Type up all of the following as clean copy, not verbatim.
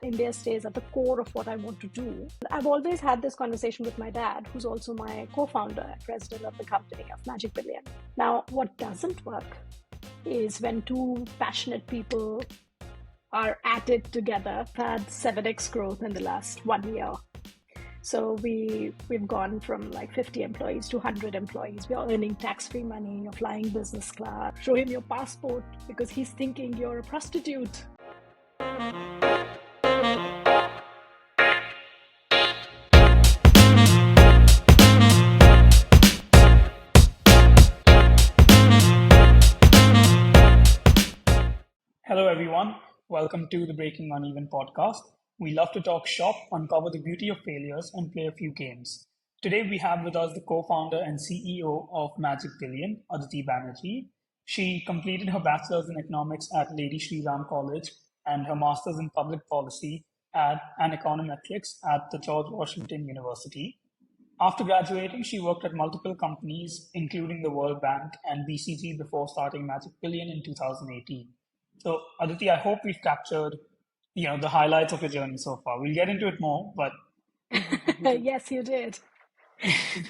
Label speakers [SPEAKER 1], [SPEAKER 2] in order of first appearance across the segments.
[SPEAKER 1] India stays at the core of what I want to do. I've always had this conversation with my dad, who's also my co-founder and president of the company of Magic Billion. Now, what doesn't work is when two passionate people are at it together. We've had 7x growth in the last 1 year. So we've gone from like 50 employees to 100 employees. We're earning tax-free money. You're flying business class. Show him your passport because he's thinking you're a prostitute.
[SPEAKER 2] Hello, everyone. Welcome to the Breaking Uneven podcast. We love to talk shop, uncover the beauty of failures, and play a few games. Today, we have with us the co-founder and CEO of Magic Billion, Aditi Banerjee. She completed her bachelor's in economics at Lady Shri Ram College and her master's in public policy and econometrics at the George Washington University. After graduating, she worked at multiple companies, including the World Bank and BCG, before starting Magic Billion in 2018. So, Aditi, I hope we've captured, the highlights of your journey so far. We'll get into it more, but
[SPEAKER 1] Yes, you did.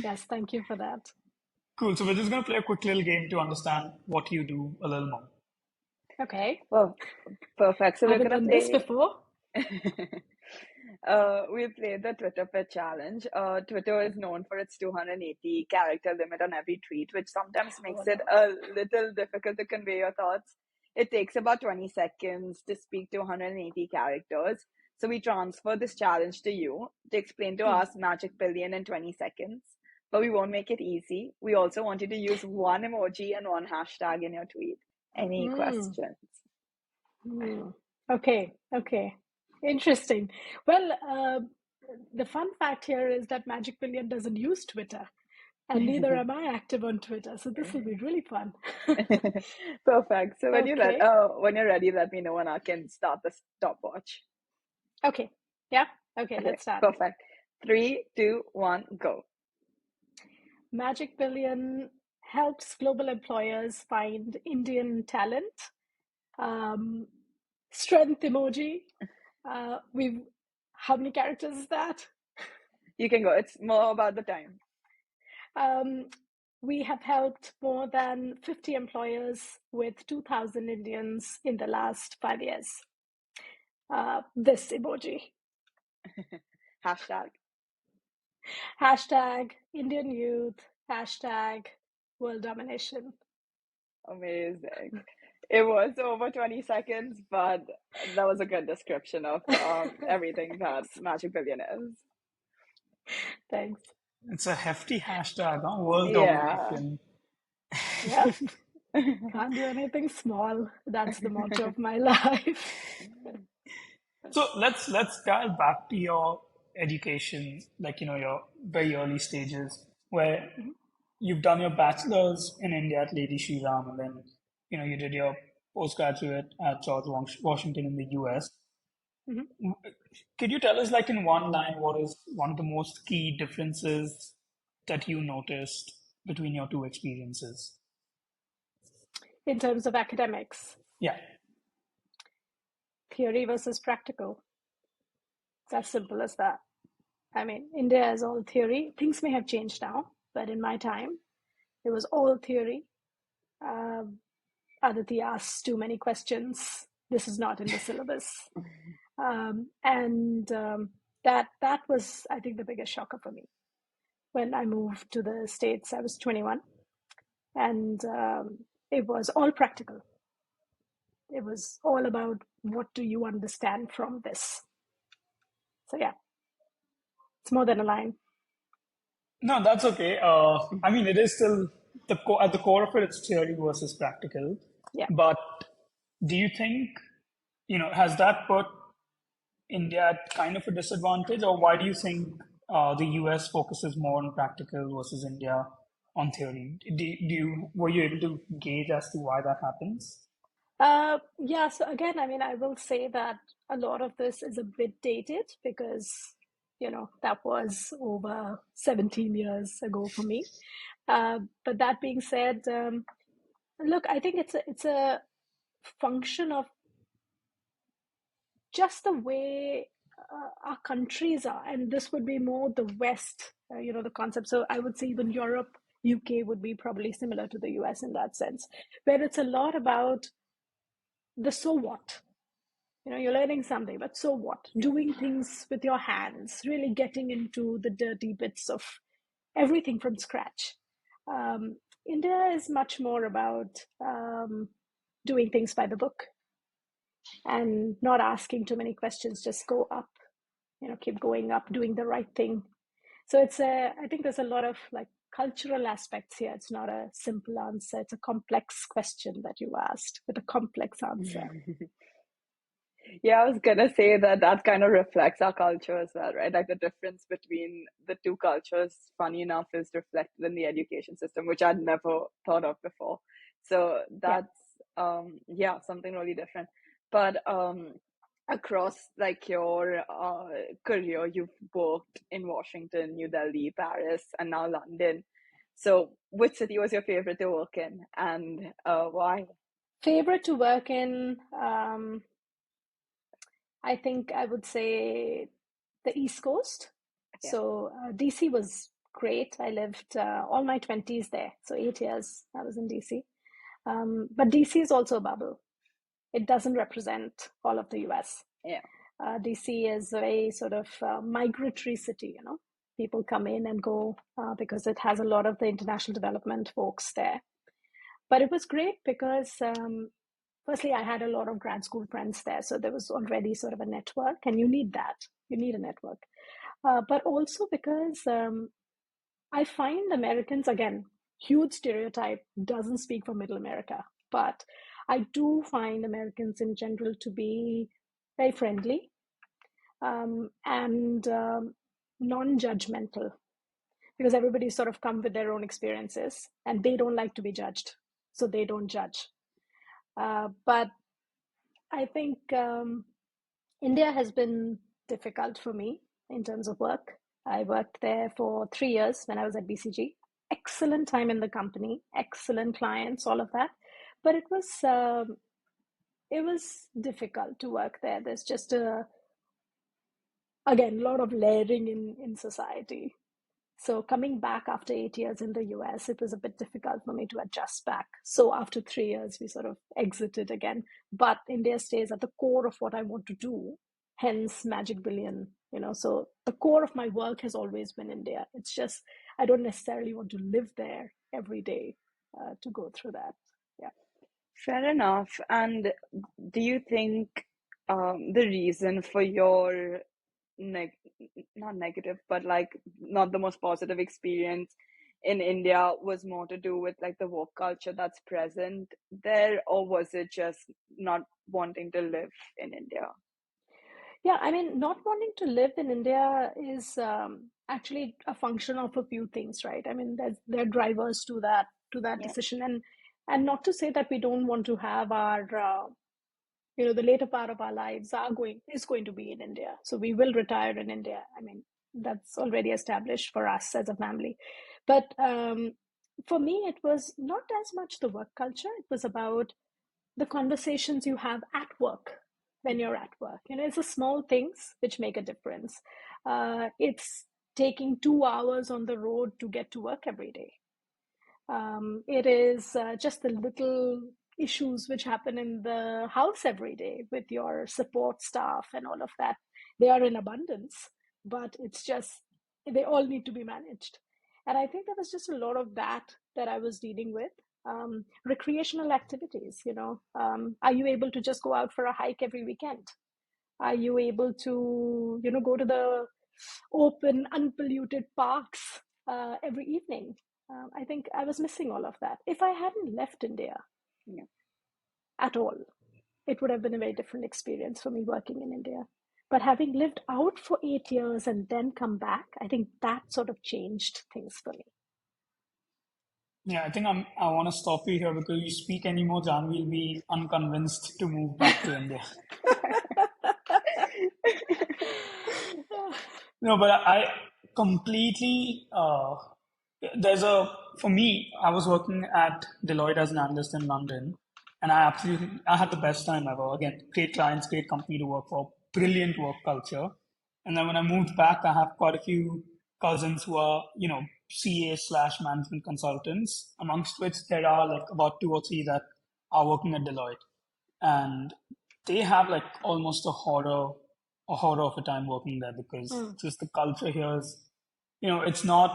[SPEAKER 1] Yes, thank you for that.
[SPEAKER 2] cool. So we're just going to play a quick little game to understand what you do a little more.
[SPEAKER 1] Okay.
[SPEAKER 3] Well, perfect. So
[SPEAKER 1] I
[SPEAKER 3] we're
[SPEAKER 1] haven't
[SPEAKER 3] gonna
[SPEAKER 1] done this
[SPEAKER 3] play.
[SPEAKER 1] before.
[SPEAKER 3] We played the Twitter Pit Challenge. Twitter is known for its 280 character limit on every tweet, which sometimes makes
[SPEAKER 1] Oh,
[SPEAKER 3] it
[SPEAKER 1] no.
[SPEAKER 3] a little difficult to convey your thoughts. It takes about 20 seconds to speak to 180 characters. So we transfer this challenge to you to explain to us Magic Billion in 20 seconds. But we won't make it easy. We also want you to use one emoji and one hashtag in your tweet. Any
[SPEAKER 1] Mm,
[SPEAKER 3] questions?
[SPEAKER 1] mm. Okay, okay. Interesting. Well, the fun fact here is that Magic Billion doesn't use Twitter, and neither am I active on Twitter. So this will be really fun.
[SPEAKER 3] Perfect. So
[SPEAKER 1] Okay,
[SPEAKER 3] when you're ready, let me know and I can start the stopwatch.
[SPEAKER 1] okay. Yeah, okay,
[SPEAKER 3] Okay,
[SPEAKER 1] let's start.
[SPEAKER 3] perfect. 3, 2, 1, go.
[SPEAKER 1] Magic Billion helps global employers find Indian talent. Um, strength emoji. We've How many characters is that?
[SPEAKER 3] You can go. It's more about the time.
[SPEAKER 1] We have helped more than 50 employers with 2,000 Indians in the last 5 years. This emoji.
[SPEAKER 3] Hashtag.
[SPEAKER 1] Hashtag Indian youth. Hashtag world domination.
[SPEAKER 3] Amazing. It was over 20 seconds, but that was a good description of everything that Magic Billion is.
[SPEAKER 1] Thanks.
[SPEAKER 2] It's a hefty hashtag, huh? World
[SPEAKER 3] Yeah.
[SPEAKER 2] domination.
[SPEAKER 1] Yeah. Can't do anything small. That's the motto of my life.
[SPEAKER 2] So let's dial back to your education, your very early stages, where you've done your bachelor's in India at Lady Shri Ram, and then you did your postgraduate at George Washington in the US.
[SPEAKER 1] Mhm.
[SPEAKER 2] Could you tell us, like in one line, what is one of the most key differences that you noticed between your two experiences?
[SPEAKER 1] In terms of academics,
[SPEAKER 2] Yeah.
[SPEAKER 1] theory versus practical. It's as simple as that. I mean, India is all theory. Things may have changed now, but in my time, it was all theory. Aditi asks too many questions. This is not in the syllabus. And that was, I think, the biggest shocker for me. When I moved to the States, I was 21, and it was all practical. It was all about what do you understand from this. So yeah, it's more than a line.
[SPEAKER 2] No, that's okay. I mean, it is still at the core of it, it's theory versus practical.
[SPEAKER 1] Yeah.
[SPEAKER 2] But do you think, has that put India at kind of a disadvantage, or why do you think the US focuses more on practical versus India on theory? Were you able to gauge as to why that happens?
[SPEAKER 1] Yeah, so again, I mean, I will say that a lot of this is a bit dated because, that was over 17 years ago for me. But that being said, look, I think it's a function of just the way our countries are, and this would be more the West, the concept. So I would say even Europe, UK would be probably similar to the US in that sense, where it's a lot about the so what. You're learning something, but so what? Doing things with your hands, really getting into the dirty bits of everything from scratch. India is much more about doing things by the book and not asking too many questions, just go up, keep going up, doing the right thing. So I think there's a lot of like cultural aspects here. It's not a simple answer. It's a complex question that you asked with a complex answer.
[SPEAKER 3] Yeah, I was gonna say that kind of reflects our culture as well, right? Like the difference between the two cultures, funny enough, is reflected in the education system, which I'd never thought of before. So
[SPEAKER 1] Yeah.
[SPEAKER 3] that's yeah, something really different. But across like your career, you've worked in Washington, New Delhi, Paris, and now London. So which city was your favorite to work in, and why?
[SPEAKER 1] Favorite to work in, I think I would say the East Coast.
[SPEAKER 3] Yeah.
[SPEAKER 1] So DC was great. I lived all my 20s there. So 8 years I was in DC. But DC is also a bubble. It doesn't represent all of the US.
[SPEAKER 3] Yeah.
[SPEAKER 1] DC is a very sort of migratory city, People come in and go because it has a lot of the international development folks there. But it was great because firstly, I had a lot of grad school friends there. So there was already sort of a network, and you need that. You need a network. But also because I find Americans, again, huge stereotype, doesn't speak for middle America. But I do find Americans in general to be very friendly and non-judgmental, because everybody sort of come with their own experiences and they don't like to be judged. So they don't judge. But I think India has been difficult for me in terms of work. I worked there for 3 years when I was at BCG. Excellent time in the company, excellent clients, all of that. But it was difficult to work there. There's just again, a lot of layering in society. So coming back after 8 years in the US, it was a bit difficult for me to adjust back. So after 3 years, we sort of exited again. But India stays at the core of what I want to do, hence Magic Billion. So the core of my work has always been India. It's just, I don't necessarily want to live there every day to go through that. Yeah.
[SPEAKER 3] Fair enough. And do you think the reason for your neg not negative, but like not the most positive experience in India was more to do with like the work culture that's present there, or was it just not wanting to live in India?
[SPEAKER 1] Yeah, I mean, not wanting to live in India is actually a function of a few things, right? I mean, there are drivers to that
[SPEAKER 3] Yeah.
[SPEAKER 1] decision, and not to say that we don't want to have our the later part of our lives is going to be in India, so we will retire in India. I mean, that's already established for us as a family, but for me, it was not as much the work culture. It was about the conversations you have at work when you're at work. It's the small things which make a difference. It's taking 2 hours on the road to get to work every day. It is just the little issues which happen in the house every day with your support staff and all of that. They are in abundance, but it's just, they all need to be managed. And I think there was just a lot of that I was dealing with. Recreational activities, are you able to just go out for a hike every weekend? Are you able to, go to the open, unpolluted parks every evening? I think I was missing all of that. If I hadn't left India
[SPEAKER 3] Yeah.
[SPEAKER 1] at all, it would have been a very different experience for me working in India. But having lived out for 8 years and then come back, I think that sort of changed things for me.
[SPEAKER 2] Yeah, I think I want to stop you here because you speak anymore, Jan will be unconvinced to move back to India. No, but I completely, for me, I was working at Deloitte as an analyst in London, and I had the best time ever. Again, great clients, great company to work for, brilliant work culture. And then when I moved back, I have quite a few cousins who are, CA slash management consultants, amongst which there are like about two or three that are working at Deloitte. And they have like almost a horror of a time working there because just the culture here is, it's not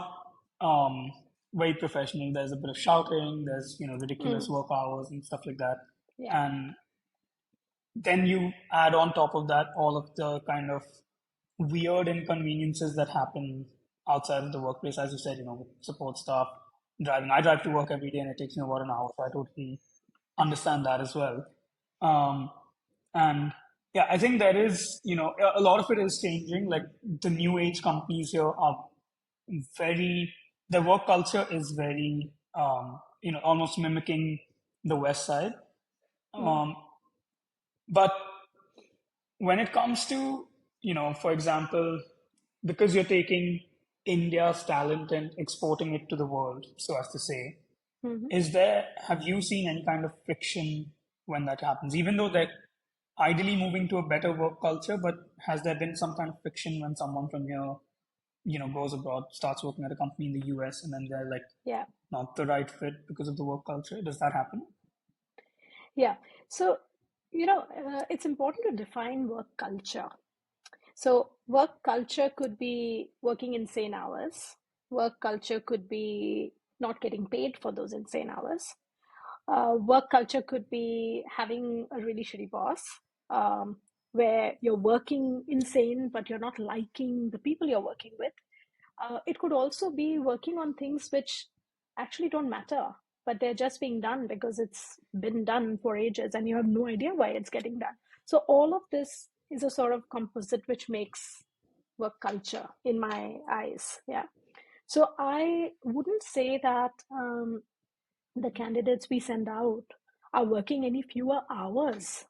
[SPEAKER 2] um, very professional. There's a bit of shouting, there's, ridiculous work hours and stuff like that.
[SPEAKER 1] Yeah.
[SPEAKER 2] And then you add on top of that all of the kind of weird inconveniences that happen outside of the workplace, as you said, support staff, driving. I drive to work every day and it takes me about an hour, so I totally understand that as well. Um, and yeah, I think there is, a lot of it is changing. Like the new age companies here are their work culture is very, almost mimicking the West side. Um, but when it comes to, for example, because you're taking India's talent and exporting it to the world, so as to say, have you seen any kind of friction when that happens? Even though they're ideally moving to a better work culture, but has there been some kind of friction when someone from here, goes abroad, starts working at a company in the US, and then they're like
[SPEAKER 1] Yeah.
[SPEAKER 2] not the right fit because of the work culture? Does that happen?
[SPEAKER 1] Yeah. So, it's important to define work culture. So, work culture could be working insane hours. Work culture could be not getting paid for those insane hours. Work culture could be having a really shitty boss, where you're working insane, but you're not liking the people you're working with. It could also be working on things which actually don't matter, but they're just being done because it's been done for ages and you have no idea why it's getting done. So, all of this is a sort of composite which makes work culture in my eyes. Yeah. So, I wouldn't say that the candidates we send out are working any fewer hours.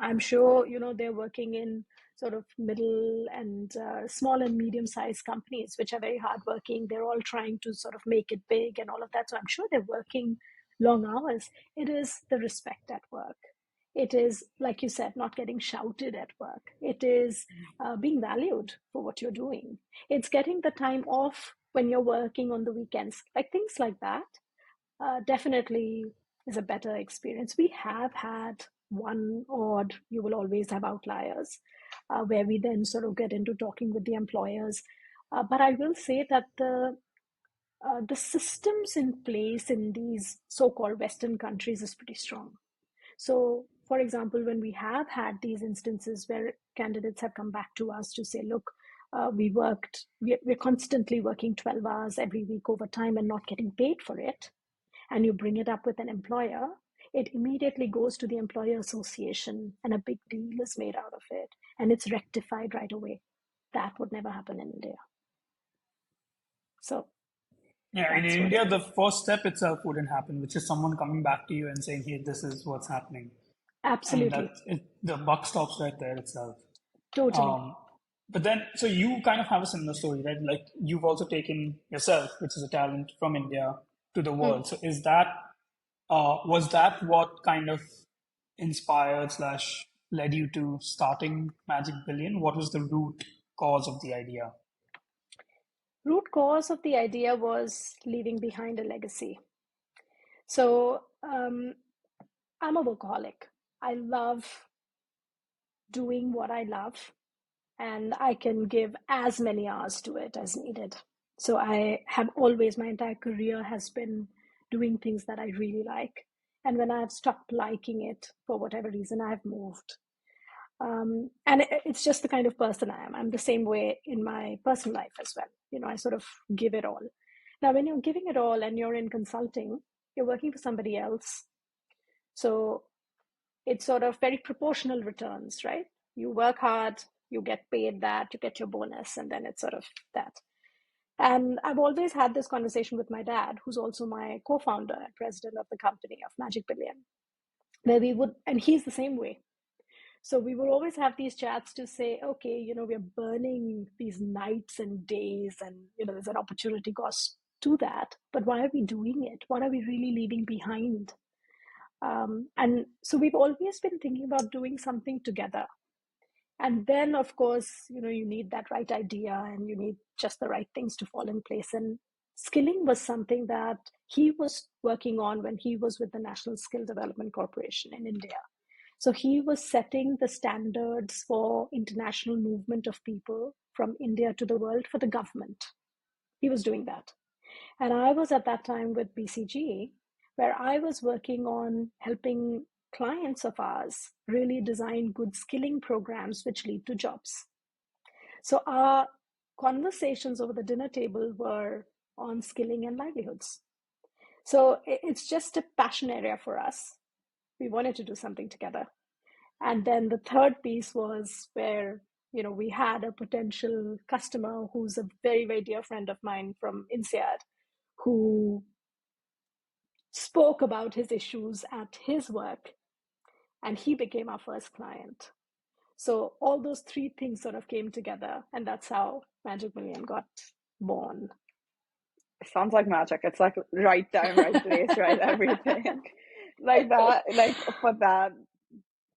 [SPEAKER 1] I'm sure they're working in sort of middle and small and medium sized companies, which are very hardworking. They're all trying to sort of make it big and all of that. So I'm sure they're working long hours. It is the respect at work. It is, like you said, not getting shouted at work. It is being valued for what you're doing. It's getting the time off when you're working on the weekends, like things like that. Definitely is a better experience. We have had one odd, you will always have outliers, where we then sort of get into talking with the employers. But I will say that the systems in place in these so-called Western countries is pretty strong. So, for example, when we have had these instances where candidates have come back to us to say, look, we're constantly working 12 hours every week overtime and not getting paid for it, and you bring it up with an employer, it immediately goes to the employer association and a big deal is made out of it and it's rectified right away. That would never happen in India. So,
[SPEAKER 2] yeah, in India, the first step itself wouldn't happen, which is someone coming back to you and saying, hey, this is what's happening.
[SPEAKER 1] Absolutely.
[SPEAKER 2] And the buck stops right there itself.
[SPEAKER 1] Totally.
[SPEAKER 2] But then, so you kind of have a similar story, right? Like you've also taken yourself, which is a talent from India, to the world. So was that what kind of inspired slash led you to starting Magic Billion? What was the root cause of the idea?
[SPEAKER 1] Root cause of the idea was leaving behind a legacy. So I'm a workaholic. I love doing what I love, and I can give as many hours to it as needed. So I have always, my entire career has been doing things that I really like. And when I've stopped liking it for whatever reason, I've moved. And it's just the kind of person I am. I'm the same way in my personal life as well. I sort of give it all. Now, when you're giving it all and you're in consulting, you're working for somebody else. So it's sort of very proportional returns, right? You work hard, you get paid that, you get your bonus, and then it's sort of that. And I've always had this conversation with my dad, who's also my co-founder and president of the company of Magic Billion, where and he's the same way. So we would always have these chats to say, okay, we're burning these nights and days, and there's an opportunity cost to that. But why are we doing it? What are we really leaving behind? And so we've always been thinking about doing something together. And then, of course, you need that right idea and you need just the right things to fall in place. And skilling was something that he was working on when he was with the National Skill Development Corporation in India. So he was setting the standards for international movement of people from India to the world for the government. He was doing that. And I was at that time with BCG, where I was working on helping clients of ours really design good skilling programs which lead to jobs. So our conversations over the dinner table were on skilling and livelihoods. So it's just a passion area for us. We wanted to do something together. And then the third piece was where we had a potential customer who's a very, very dear friend of mine from INSEAD, who spoke about his issues at his work, and he became our first client. So all those three things sort of came together, and that's how Magic Million got born.
[SPEAKER 3] It sounds like magic. It's like right time, right place, right everything. Like that, like for that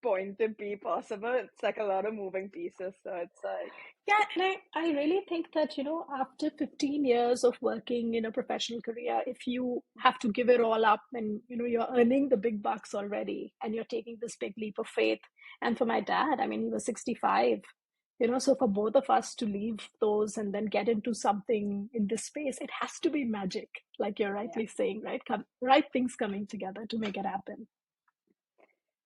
[SPEAKER 3] point to be possible, it's like a lot of moving pieces. So it's like,
[SPEAKER 1] Yeah, and I really think that, after 15 years of working in a professional career, if you have to give it all up and, you're earning the big bucks already and you're taking this big leap of faith. And for my dad, I mean, he was 65, so for both of us to leave those and then get into something in this space, it has to be magic, like you're rightly saying, right? Right things coming together to make it happen.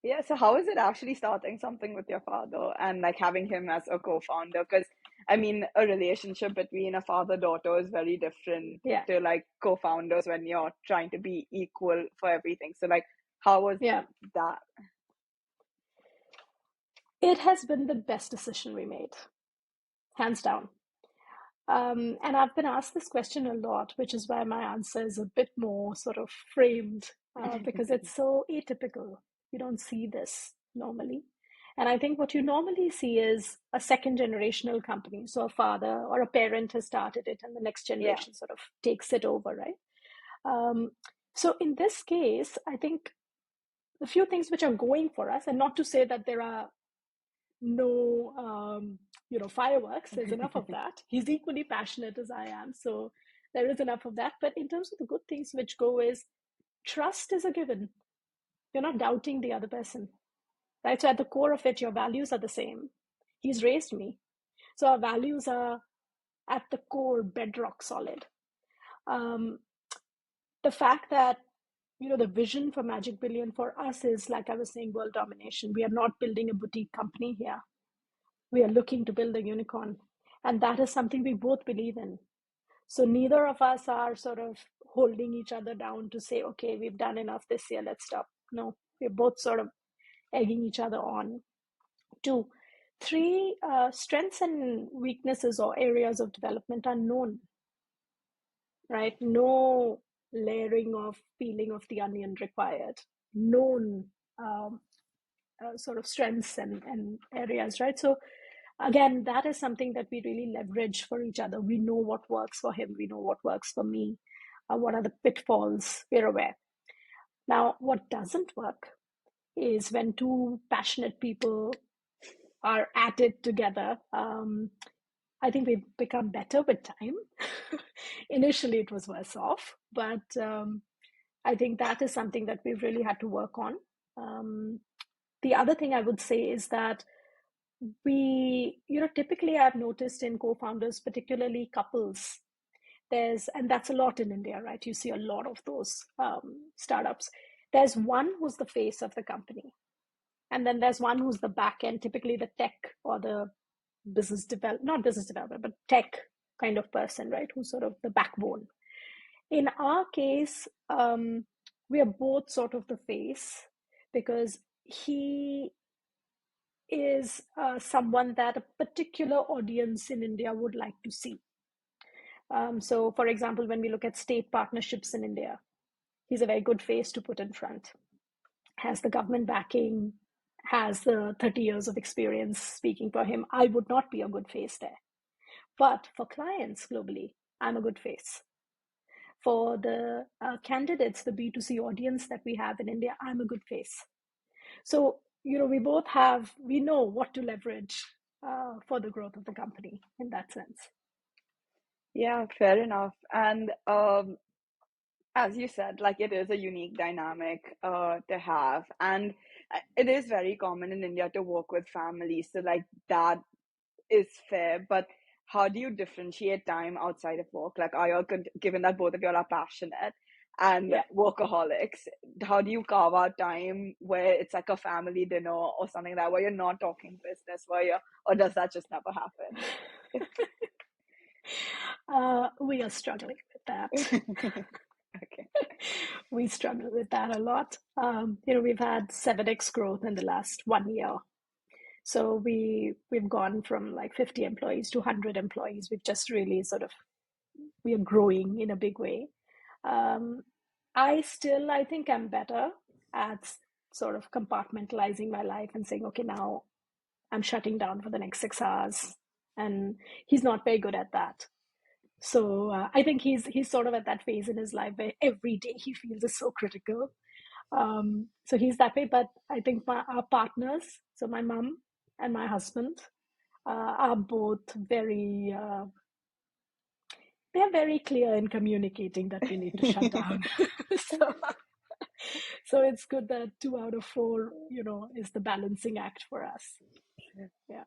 [SPEAKER 3] yeah. So how is it actually starting something with your father and like having him as a co-founder? Because I mean, a relationship between a father-daughter is very different
[SPEAKER 1] Yeah.
[SPEAKER 3] to like co-founders when you're trying to be equal for everything. So like, how was that?
[SPEAKER 1] It has been the best decision we made, hands down. And I've been asked this question a lot, which is why my answer is a bit more sort of framed, because it's so atypical. You don't see this normally. And I think what you normally see is a second generational company. So a father or a parent has started it and the next
[SPEAKER 3] Yeah.
[SPEAKER 1] generation sort of takes it over, right? So in this case, I think the few things which are going for us, and not to say that there are no fireworks, there's enough of that. He's equally passionate as I am, so there is enough of that. But in terms of the good things which go is trust is a given. You're not doubting the other person, right? So at the core of it, your values are the same. He's raised me, so our values are at the core, bedrock solid. The fact that the vision for Magic Billion for us is, like I was saying, world domination. We are not building a boutique company here. We are looking to build a unicorn. And that is something we both believe in. So neither of us are sort of holding each other down to say, okay, we've done enough this year, let's stop. No, we're both sort of egging each other on. 2, 3, strengths and weaknesses or areas of development are known, right? No layering of peeling of the onion required. Known sort of strengths and areas, right? So again, that is something that we really leverage for each other. We know what works for him. We know what works for me. What are the pitfalls? We're aware. Now, what doesn't work is when two passionate people are at it together. I think we've become better with time. Initially, it was worse off, but I think that is something that we've really had to work on. The other thing I would say is that typically I've noticed in co-founders, particularly couples, and that's a lot in India, right? You see a lot of those startups. There's one who's the face of the company, and then there's one who's the back end, typically the tech or the not business developer, but tech kind of person, right? Who's sort of the backbone. In our case, we are both sort of the face, because he is someone that a particular audience in India would like to see. So, for example, when we look at state partnerships in India, he's a very good face to put in front. Has the government backing, has the 30 years of experience speaking for him. I would not be a good face there. But for clients globally, I'm a good face. For the candidates, the B2C audience that we have in India, I'm a good face. So, we both we know what to leverage for the growth of the company in that sense.
[SPEAKER 3] Yeah, fair enough. And as you said, like it is a unique dynamic to have, and it is very common in India to work with families. So like that is fair, but how do you differentiate time outside of work? Like, are you given that both of you are passionate and
[SPEAKER 1] Yeah.
[SPEAKER 3] workaholics? How do you carve out time where it's like a family dinner or something like that, where you're not talking business, or does that just never happen?
[SPEAKER 1] We are struggling with that.
[SPEAKER 3] Okay.
[SPEAKER 1] We struggle with that a lot. We've had 7x growth in the last 1 year. So we've gone from like 50 employees to 100 employees. We've just really we are growing in a big way. I think I'm better at sort of compartmentalizing my life and saying, okay, now I'm shutting down for the next 6 hours. And he's not very good at that. So I think he's sort of at that phase in his life where every day he feels is so critical. So he's that way. But I think our partners, so my mom and my husband, are both they're very clear in communicating that we need to shut down. so, so it's good that 2 out of 4, is the balancing act for us. Yeah.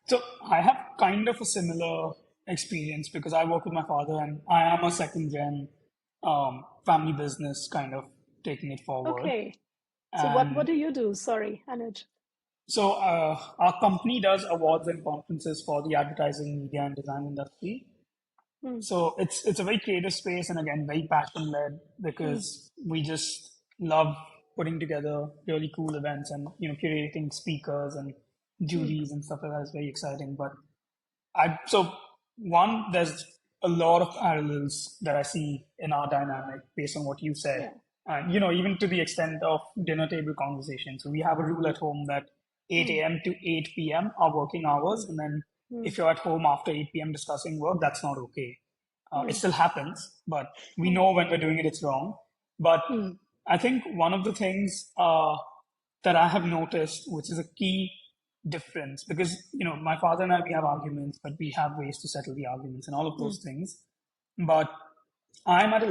[SPEAKER 2] So I have kind of a similar experience because I work with my father and I am a second gen family business kind of taking it forward.
[SPEAKER 1] Okay. So what
[SPEAKER 2] And
[SPEAKER 1] do you do? Sorry, Anuj.
[SPEAKER 2] so our company does awards and conferences for the advertising, media, and design industry.
[SPEAKER 1] Hmm.
[SPEAKER 2] So it's a very creative space and again very passion led
[SPEAKER 1] Hmm.
[SPEAKER 2] because we just love putting together really cool events and curating speakers and
[SPEAKER 1] Hmm.
[SPEAKER 2] juries and stuff like that is very exciting. But so one, there's a lot of parallels that I see in our dynamic based on what you said.
[SPEAKER 1] Yeah.
[SPEAKER 2] And, even to the extent of dinner table conversation. So we have a rule at home that 8
[SPEAKER 1] Hmm.
[SPEAKER 2] a.m. to 8 p.m. are working hours. And then
[SPEAKER 1] Hmm.
[SPEAKER 2] if you're at home after 8 p.m. discussing work, that's not okay. It
[SPEAKER 1] Hmm.
[SPEAKER 2] still happens, but we
[SPEAKER 1] Hmm.
[SPEAKER 2] know when we're doing it, it's wrong. But
[SPEAKER 1] Hmm.
[SPEAKER 2] I think one of the things that I have noticed, which is a key difference, because my father and I we have arguments, but we have ways to settle the arguments and all of
[SPEAKER 1] Hmm.
[SPEAKER 2] those things. But I'm at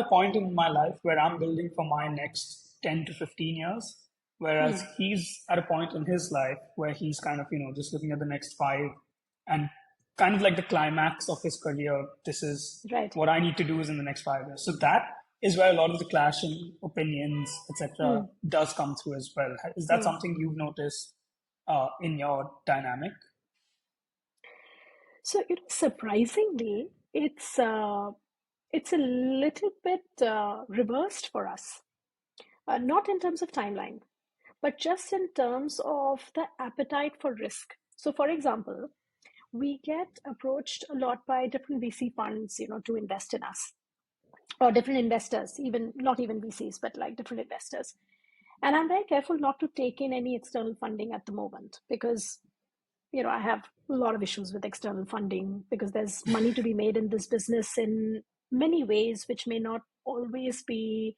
[SPEAKER 2] a point in my life where I'm building for my next 10 to 15 years, whereas
[SPEAKER 1] Hmm.
[SPEAKER 2] he's at a point in his life where he's kind of just looking at the next 5 and kind of like the climax of his career. This is
[SPEAKER 1] Right.
[SPEAKER 2] what I need to do is in the next 5 years. So that is where a lot of the clash in opinions, etc.,
[SPEAKER 1] Hmm.
[SPEAKER 2] does come through as well. Is that
[SPEAKER 1] Hmm.
[SPEAKER 2] something you've noticed in your dynamic?
[SPEAKER 1] So, surprisingly, it's a little bit reversed for us. Not in terms of timeline, but just in terms of the appetite for risk. So, for example, we get approached a lot by different VC funds, to invest in us, or different investors, even not even VCs, but like different investors. And I'm very careful not to take in any external funding at the moment because I have a lot of issues with external funding because there's money to be made in this business in many ways, which may not always be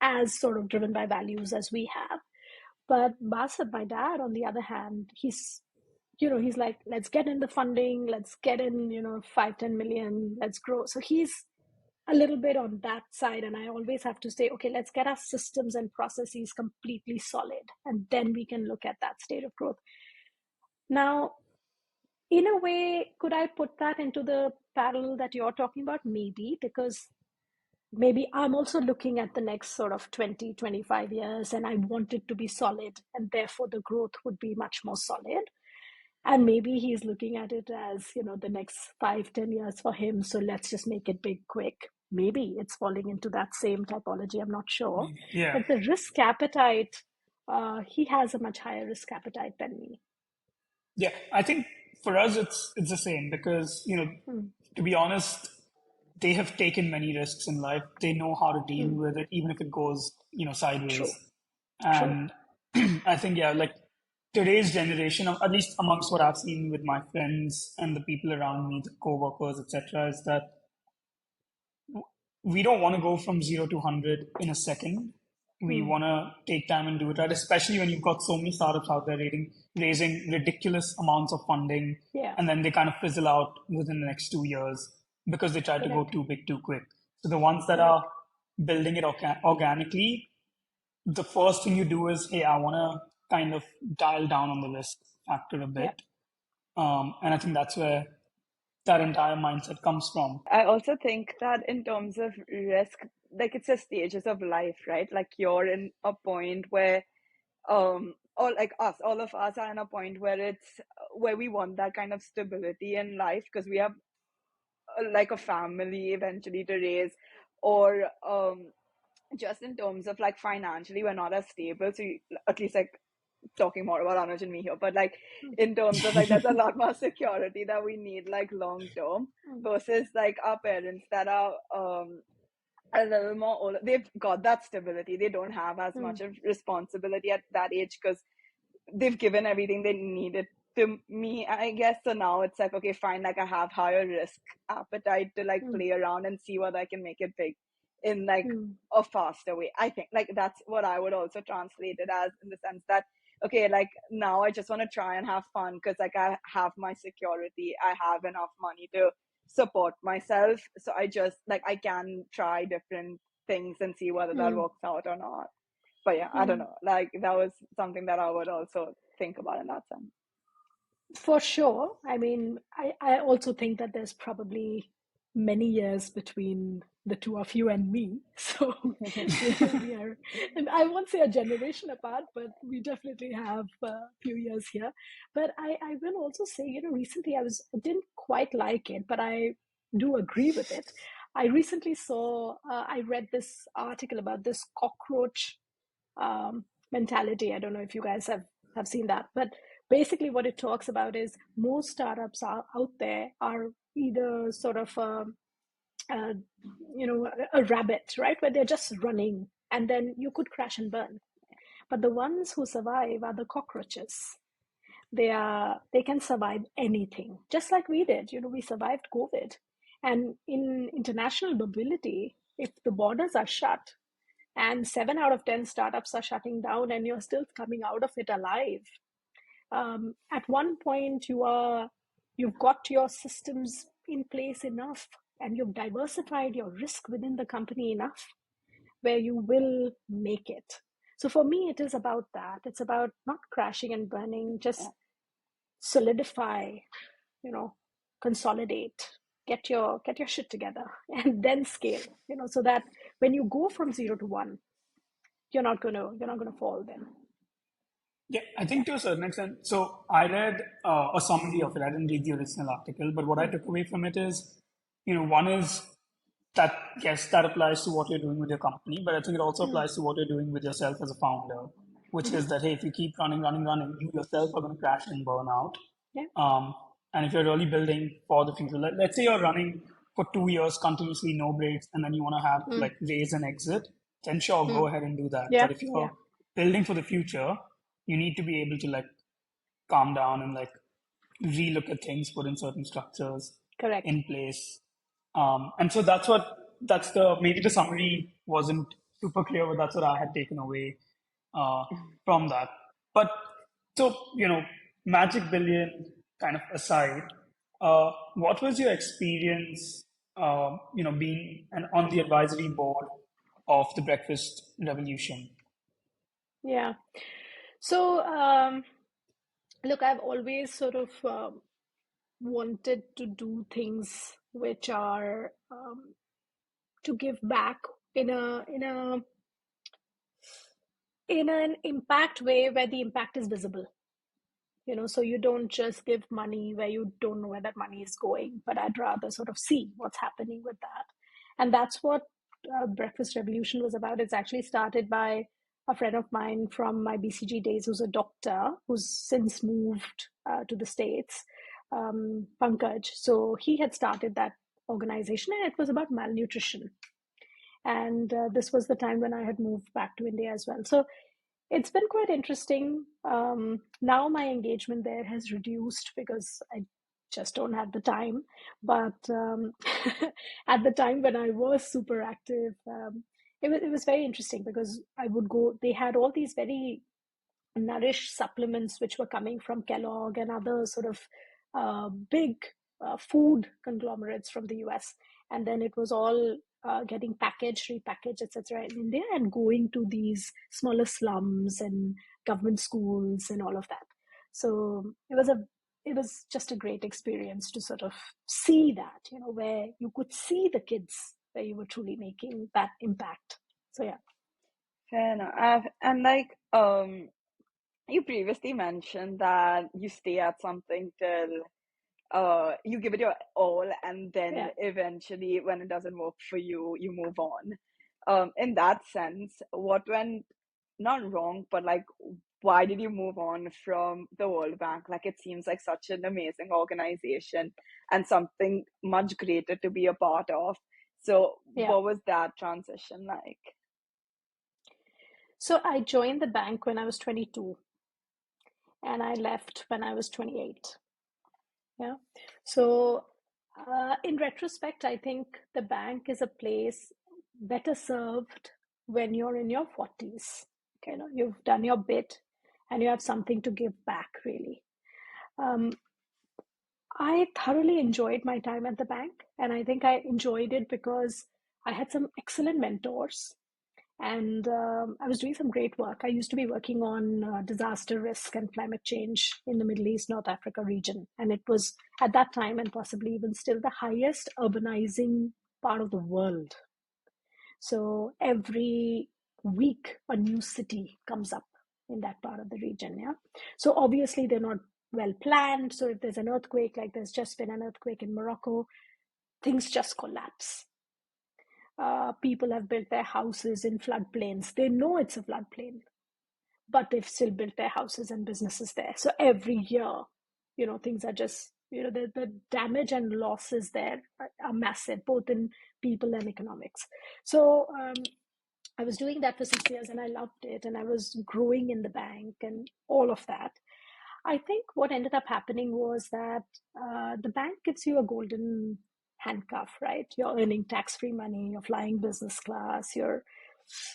[SPEAKER 1] as sort of driven by values as we have. But Bassett, my dad, on the other hand, he's like, let's get in the funding, let's get in, 5-10 million, let's grow. So he's a little bit on that side. And I always have to say, okay, let's get our systems and processes completely solid. And then we can look at that state of growth. Now, in a way, could I put that into the parallel that you're talking about? Maybe, because maybe I'm also looking at the next sort of 20, 25 years and I want it to be solid. And therefore, the growth would be much more solid. And maybe he's looking at it as, the next 5, 10 years for him. So let's just make it big quick. Maybe it's falling into that same typology. I'm not sure.
[SPEAKER 2] Yeah.
[SPEAKER 1] But the risk appetite, he has a much higher risk appetite than me.
[SPEAKER 2] Yeah, I think for us it's the same because
[SPEAKER 1] Hmm.
[SPEAKER 2] to be honest, they have taken many risks in life. They know how to deal
[SPEAKER 1] Hmm.
[SPEAKER 2] with it, even if it goes sideways.
[SPEAKER 1] True. True.
[SPEAKER 2] And I think yeah, like today's generation, at least amongst what I've seen with my friends and the people around me, the co-workers, etc., is that we don't want to go from 0 to 100 in a second. we want to take time and do it right, especially when you've got so many startups out there raising ridiculous amounts of funding,
[SPEAKER 1] Yeah,
[SPEAKER 2] and then they kind of fizzle out within the next 2 years because they try to go
[SPEAKER 1] correct.
[SPEAKER 2] too big too quick. So the ones that
[SPEAKER 1] Right.
[SPEAKER 2] are building it organically, the first thing you do is, hey, I want to kind of dial down on the risk factor a
[SPEAKER 1] Yeah.
[SPEAKER 2] bit. And I think that's where that entire mindset comes from.
[SPEAKER 3] I also think that in terms of risk, like it's a stages of life, right? Like you're in a point where all like us, all of us are in a point where it's where we want that kind of stability in life because we have like a family eventually to raise, or just in terms of like financially we're not as stable, so at least like talking more about Anuj and me here, but like in terms of like there's a lot more security that we need like long term versus like our parents that are a little more older. They've got that stability. They don't have as much of responsibility at that age because they've given everything they needed to me, I guess. So now it's like, okay, fine, like I have higher risk appetite to like play around and see whether I can make it big in like a faster way. I think like that's what I would also translate it as, in the sense that okay, like now I just want to try and have fun because like I have my security, I have enough money to support myself, so I just like I can try different things and see whether that works out or not. But yeah, I don't know. Like that was something that I would also think about in that sense.
[SPEAKER 1] For sure. I mean, I also think that there's probably many years between the two of you and me. So, we are, and I won't say a generation apart, but we definitely have a few years here. But I will also say, recently I didn't quite like it, but I do agree with it. I recently I read this article about this cockroach mentality. I don't know if you guys have seen that, but basically what it talks about is most startups are out there are either sort of uh, a rabbit, right, where they're just running and then you could crash and burn. But the ones who survive are the cockroaches. They can survive anything, just like we did. We survived COVID. And in international mobility, if the borders are shut and 7 out of 10 startups are shutting down and you're still coming out of it alive, at one point you've got your systems in place enough and you've diversified your risk within the company enough where you will make it. So for me, it is about that. It's about not crashing and burning, just solidify, consolidate, get your shit together, and then scale. So that when you go from 0 to 1, you're not gonna fall then.
[SPEAKER 2] Yeah, I think to a certain extent. So I read a summary of it. I didn't read the original article, but what I took away from it is, one is that, yes, that applies to what you're doing with your company, but I think it also applies to what you're doing with yourself as a founder, which is that, hey, if you keep running, running, running, you yourself are going to crash and burn out.
[SPEAKER 1] Yeah.
[SPEAKER 2] And if you're really building for the future, let's say you're running for 2 years continuously, no breaks, and then you want to have like raise and exit, then sure, go ahead and do that.
[SPEAKER 1] Yeah.
[SPEAKER 2] But if you're building for the future, you need to be able to like calm down and like relook at things, put in certain structures
[SPEAKER 1] Correct.
[SPEAKER 2] in place. And so that's maybe the summary wasn't super clear, but that's what I had taken away from that. But so, Magic Billion kind of aside, what was your experience, being on the advisory board of the Breakfast Revolution?
[SPEAKER 1] Yeah. So, look, I've always sort of wanted to do things which are to give back in an impact way where the impact is visible. So you don't just give money where you don't know where that money is going, but I'd rather sort of see what's happening with that. And that's what Breakfast Revolution was about. It's actually started by a friend of mine from my BCG days who's a doctor who's since moved to the States, Pankaj. So he had started that organization and it was about malnutrition. And this was the time when I had moved back to India as well. So it's been quite interesting. Now my engagement there has reduced because I just don't have the time. But at the time when I was super active, it was very interesting because I would go. They had all these very nourish supplements which were coming from Kellogg and other sort of big food conglomerates from the US, and then it was all getting packaged, repackaged, etc. in India, and going to these smaller slums and government schools and all of that. So it was just a great experience to sort of see that, where you could see the kids, where you were truly making that impact. So yeah.
[SPEAKER 3] Fair enough. And like, you previously mentioned that you stay at something till you give it your all, and then
[SPEAKER 1] Yeah.
[SPEAKER 3] eventually, when it doesn't work for you, you move on. In that sense, what went not wrong, but like, why did you move on from the World Bank? Like, it seems like such an amazing organization and something much greater to be a part of. So,
[SPEAKER 1] Yeah.
[SPEAKER 3] what was that transition like?
[SPEAKER 1] So I joined the bank when I was 22 and I left when I was 28. Yeah. So, in retrospect, I think the bank is a place better served when you're in your 40s. You've done your bit and you have something to give back, really. Um, I thoroughly enjoyed my time at the bank, and I think I enjoyed it because I had some excellent mentors and I was doing some great work. I used to be working on disaster risk and climate change in the Middle East, North Africa region. And it was at that time, and possibly even still, the highest urbanizing part of the world. So every week, a new city comes up in that part of the region. Yeah. So obviously, they're not well planned. So if there's an earthquake, like there's just been an earthquake in Morocco, things just collapse. People have built their houses in floodplains. They know it's a floodplain, but they've still built their houses and businesses there. So every year, things are just, the damage and losses there are massive, both in people and economics. So I was doing that for 6 years and I loved it. And I was growing in the bank and all of that. I think what ended up happening was that the bank gives you a golden handcuff, right? You're earning tax-free money, you're flying business class, you're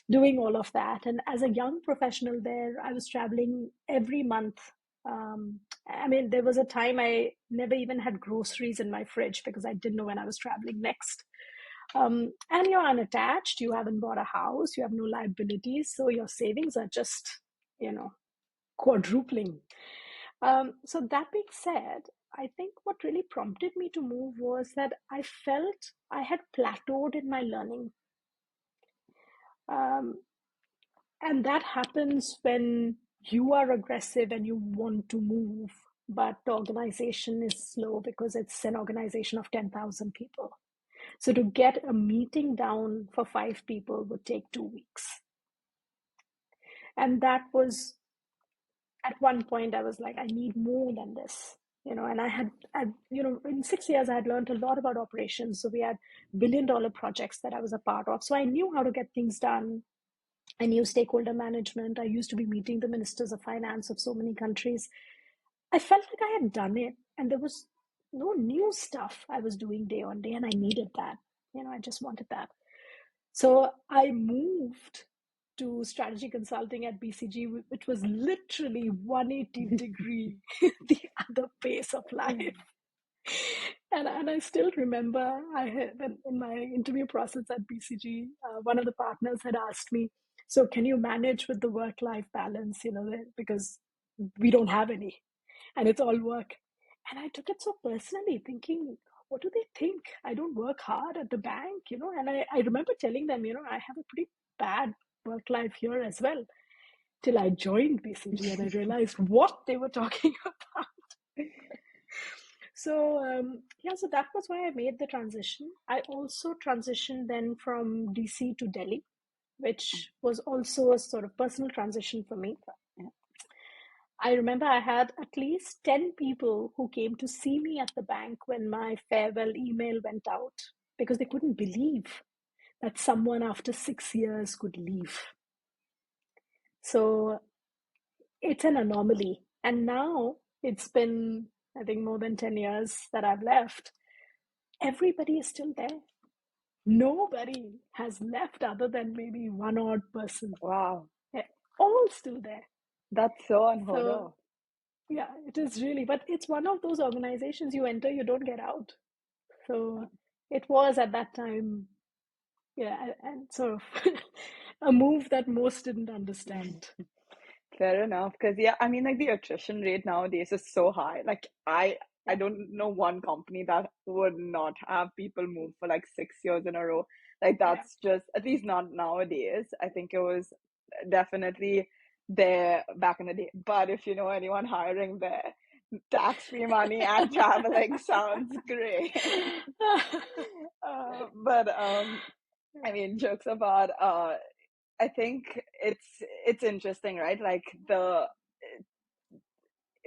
[SPEAKER 1] doing all of that. And as a young professional there, I was traveling every month. I mean, there was a time I never even had groceries in my fridge because I didn't know when I was traveling next. And you're unattached, you haven't bought a house, you have no liabilities, so your savings are just, quadrupling. So that being said, I think what really prompted me to move was that I felt I had plateaued in my learning. Um, and that happens when you are aggressive and you want to move, but the organization is slow because it's an organization of 10,000 people. So to get a meeting down for 5 people would take 2 weeks. And that was, at one point, I was like, I need more than this. And I had, in 6 years, I had learned a lot about operations. So we had billion-dollar projects that I was a part of. So I knew how to get things done. I knew stakeholder management. I used to be meeting the ministers of finance of so many countries. I felt like I had done it, and there was no new stuff I was doing day on day, and I needed that. I just wanted that. So I moved to strategy consulting at BCG, which was literally 180 degree the other pace of life. And I still remember I had in my interview process at BCG, one of the partners had asked me, "So can you manage with the work-life balance? Because we don't have any, and it's all work." And I took it so personally, thinking, what do they think? I don't work hard at the bank, And I remember telling them, I have a pretty bad work life here as well, till I joined BCG and I realized what they were talking about. So so that was why I made the transition. I also transitioned then from DC to Delhi, which was also a sort of personal transition for me. I remember I had at least 10 people who came to see me at the bank when my farewell email went out because they couldn't believe that someone after 6 years could leave. So it's an anomaly. And now it's been, I think, more than 10 years that I've left. Everybody is still there. Nobody has left other than maybe one odd person.
[SPEAKER 3] Wow,
[SPEAKER 1] They're all still there.
[SPEAKER 3] that's so unheard
[SPEAKER 1] So
[SPEAKER 3] of.
[SPEAKER 1] yeah, it is really, but it's one of those organizations you enter, you don't get out. So it was at that time, yeah, and sort of a move that most didn't understand.
[SPEAKER 3] Fair enough. Because yeah, I mean, like the attrition rate nowadays is so high. Like I
[SPEAKER 1] Yeah,
[SPEAKER 3] don't know one company that would not have people move for like 6 years in a row. Like
[SPEAKER 1] yeah.
[SPEAKER 3] that's just, at least not nowadays. I think it was definitely there back in the day. But if you know anyone hiring there, tax-free money and traveling sounds great. But I mean, jokes apart, I think it's interesting, right?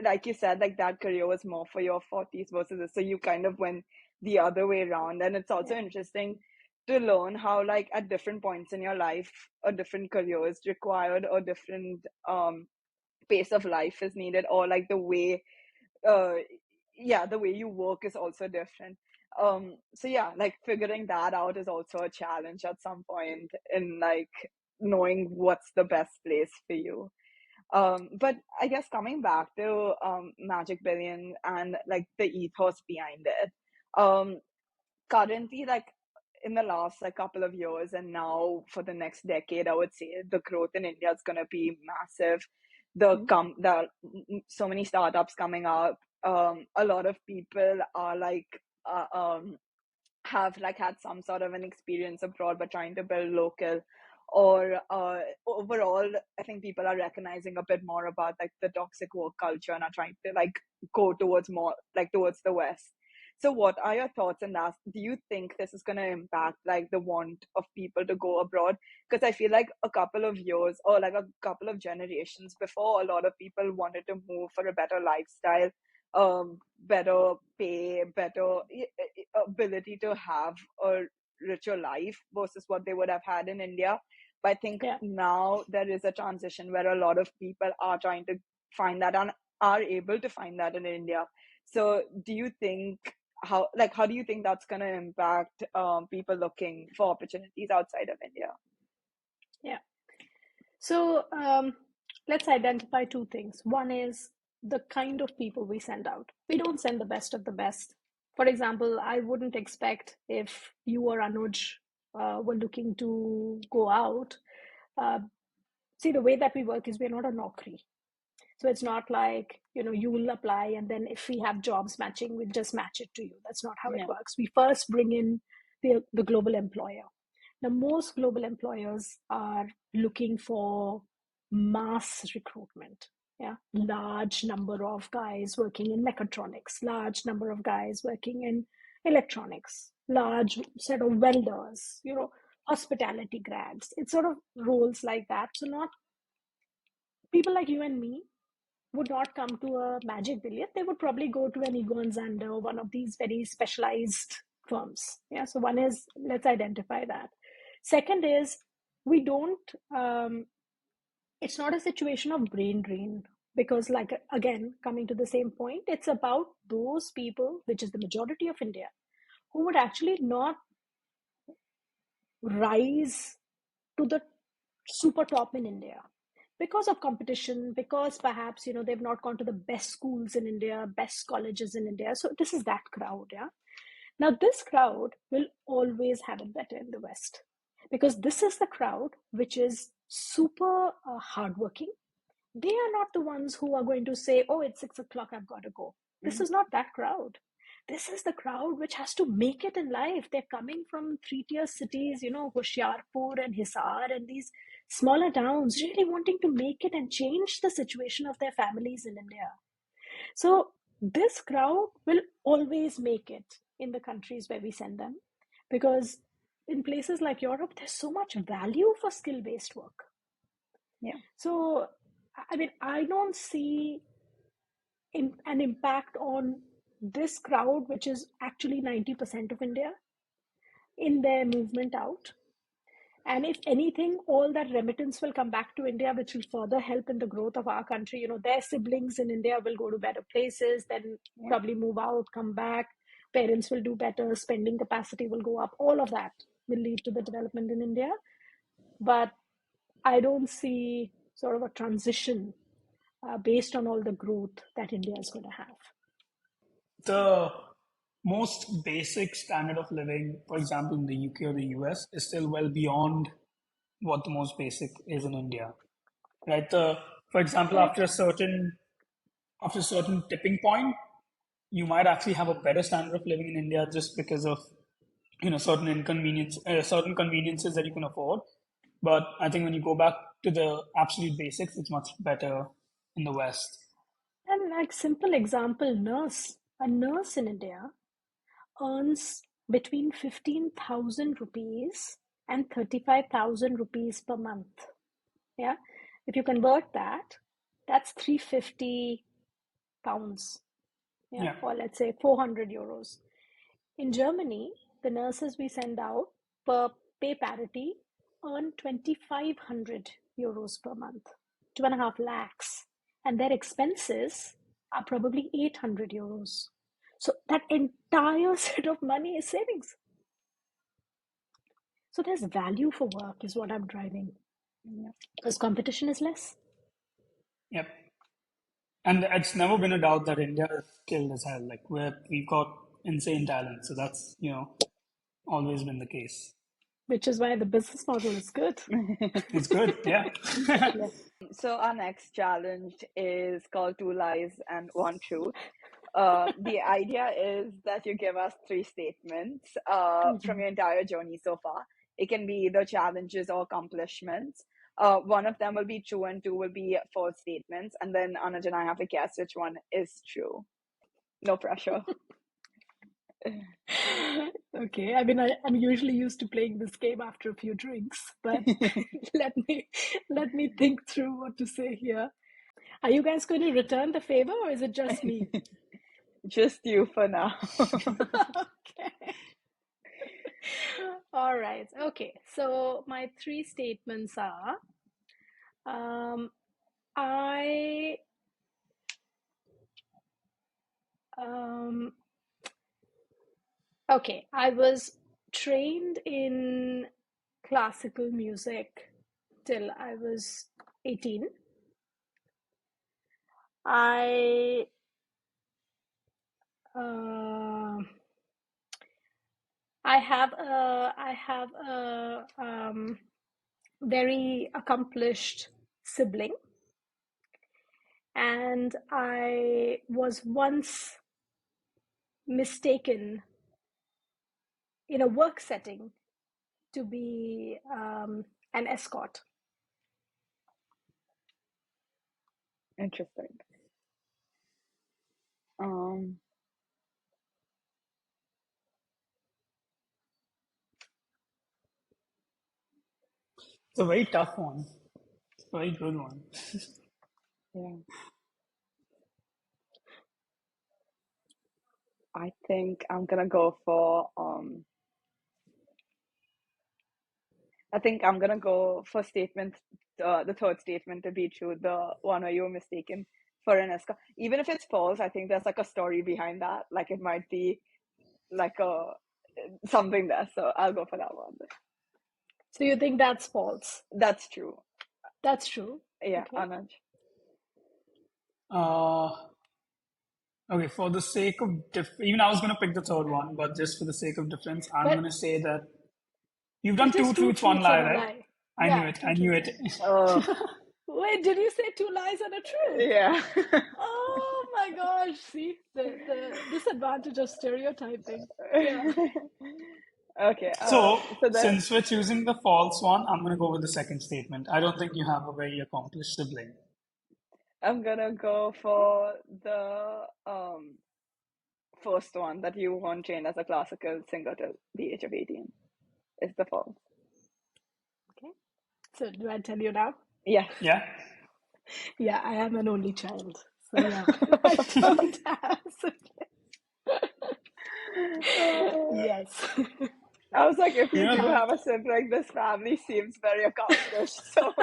[SPEAKER 3] Like you said, like that career was more for your 40s versus this. So you kind of went the other way around. And it's also
[SPEAKER 1] Yeah,
[SPEAKER 3] interesting to learn how, like, at different points in your life, a different career is required, or different pace of life is needed, or like the way, uh, yeah, the way you work is also different. So yeah, like figuring that out is also a challenge at some point in like knowing what's the best place for you. But I guess coming back to Magic Billion and like the ethos behind it, um, currently, like in the last like couple of years and now for the next decade, I would say the growth in India is gonna be massive.
[SPEAKER 1] mm,
[SPEAKER 3] So many startups coming up. A lot of people are like have like had some sort of an experience abroad but trying to build local, or overall I think people are recognizing a bit more about like the toxic work culture and are trying to like go towards more like towards the west. So what are your thoughts on that? Do you think this is going to impact like the want of people to go abroad? Because I feel like a couple of years or like a couple of generations before, a lot of people wanted to move for a better lifestyle, better pay, better ability to have a richer life versus what they would have had in India. But I think
[SPEAKER 1] yeah.
[SPEAKER 3] now there is a transition where a lot of people are trying to find that and are able to find that in India. So do you think, how do you think that's going to impact people looking for opportunities outside of India?
[SPEAKER 1] Yeah. So let's identify two things. One is the kind of people we send out. We don't send the best of the best. For example, I wouldn't expect if you or Anuj were looking to go out. Uh, See, the way that we work is we're not a Naukri. So it's not like, you will apply and then if we have jobs matching, we'll just match it to you. That's not how it
[SPEAKER 3] Yeah.
[SPEAKER 1] works. We first bring in the global employer. Now, most global employers are looking for mass recruitment. Yeah, large number of guys working in mechatronics, large number of guys working in electronics, large set of welders, hospitality grads. It's sort of roles like that. So not people like you and me would not come to a Magic Billion. They would probably go to an Egon Zander or one of these very specialized firms. Yeah. So one is, let's identify that. Second is, we don't. It's not a situation of brain drain, because, like, again, coming to the same point, it's about those people, which is the majority of India, who would actually not rise to the super top in India because of competition, because perhaps, they've not gone to the best schools in India, best colleges in India. So this is that crowd, yeah. Now this crowd will always have it better in the West, because this is the crowd which is super hardworking. They are not the ones who are going to say, oh, it's 6 o'clock, I've got to go. This
[SPEAKER 3] Mhm.
[SPEAKER 1] is not that crowd. This is the crowd which has to make it in life. They're coming from three-tier cities, Hoshiarpur and Hisar and these smaller towns, really wanting to make it and change the situation of their families in India. So this crowd will always make it in the countries where we send them, because in places like Europe, there's so much value for skill-based work.
[SPEAKER 3] Yeah.
[SPEAKER 1] So, I mean, I don't see an impact on this crowd, which is actually 90% of India, in their movement out. And if anything, all that remittance will come back to India, which will further help in the growth of our country. Their siblings in India will go to better places, then
[SPEAKER 3] Yeah.
[SPEAKER 1] probably move out, come back. Parents will do better, spending capacity will go up, all of that. will lead to the development in India. But I don't see sort of a transition based on all the growth that India is going to have.
[SPEAKER 2] The most basic standard of living, for example, in the UK or the US, is still well beyond what the most basic is in India, right? For example, after a certain tipping point, you might actually have a better standard of living in India just because of certain conveniences that you can afford. But I think when you go back to the absolute basics, it's much better in the West.
[SPEAKER 1] And like simple example, a nurse in India earns between 15,000 rupees and 35,000 rupees per month. Yeah. If you convert that, that's 350 pounds. Yeah.
[SPEAKER 2] Yeah.
[SPEAKER 1] Or let's say 400 euros. In Germany, the nurses we send out per pay parity earn 2,500 euros per month, 2.5 lakhs. And their expenses are probably 800 euros. So that entire set of money is savings. So there's value for work, is what I'm driving. Because competition is less.
[SPEAKER 2] Yep. And it's never been a doubt that India is skilled as hell. Like we've got insane talent. So that's, always been the case.
[SPEAKER 1] Which is why the business model is good.
[SPEAKER 2] It's good, yeah.
[SPEAKER 1] Yeah.
[SPEAKER 3] So our next challenge is called Two Lies and One Truth. The idea is that you give us 3 statements from your entire journey so far. It can be either challenges or accomplishments. One of them will be true and 2 will be false statements. And then Anuj and I have to guess which one is true. No pressure.
[SPEAKER 1] Okay, I mean, I'm usually used to playing this game after a few drinks, but let me think through what to say here. Are you guys going to return the favor, or is it just me?
[SPEAKER 3] Just you for now.
[SPEAKER 1] Okay. All right. Okay. So my 3 statements are: I was trained in classical music till I was 18. I have a very accomplished sibling, and I was once mistaken in a work setting to be an escort.
[SPEAKER 3] Interesting.
[SPEAKER 2] It's a very tough one. It's a very good one.
[SPEAKER 3] Yeah. I think I'm gonna go for statement, the third statement to be true, the one where you were mistaken for an escort. Even if it's false, I think there's like a story behind that. Like it might be like something there. So I'll go for that one.
[SPEAKER 1] So you think that's false?
[SPEAKER 3] That's true.
[SPEAKER 1] That's true.
[SPEAKER 3] Yeah,
[SPEAKER 1] Okay.
[SPEAKER 2] Anuj. Okay, for the sake of even I was going to pick the third one, but just for the sake of difference, I'm
[SPEAKER 1] But
[SPEAKER 2] going to say that you've done
[SPEAKER 1] it is
[SPEAKER 2] 2
[SPEAKER 1] 2
[SPEAKER 2] truths, 1
[SPEAKER 1] truths
[SPEAKER 2] lie,
[SPEAKER 1] and a
[SPEAKER 2] right?
[SPEAKER 1] lie.
[SPEAKER 2] I
[SPEAKER 1] Yeah,
[SPEAKER 2] knew it.
[SPEAKER 1] 2
[SPEAKER 2] I knew
[SPEAKER 1] truths.
[SPEAKER 2] it.
[SPEAKER 1] Wait, did you say 2 lies and a truth?
[SPEAKER 3] Yeah.
[SPEAKER 1] Oh my gosh! See the disadvantage of stereotyping. Yeah.
[SPEAKER 3] Okay.
[SPEAKER 2] So,
[SPEAKER 3] So then
[SPEAKER 2] since we're choosing the false one, I'm going to go with the second statement. I don't think you have a very accomplished sibling.
[SPEAKER 3] I'm gonna go for the first one, that you weren't trained as a classical singer till the age of 18. Is the false.
[SPEAKER 1] Okay. So do I tell you now?
[SPEAKER 3] Yes.
[SPEAKER 2] Yeah?
[SPEAKER 1] Yeah, I am an only child. So yeah, I don't have yes.
[SPEAKER 3] I was like, if you
[SPEAKER 2] You
[SPEAKER 3] do
[SPEAKER 2] know,
[SPEAKER 3] have a sibling, this family seems very accomplished. So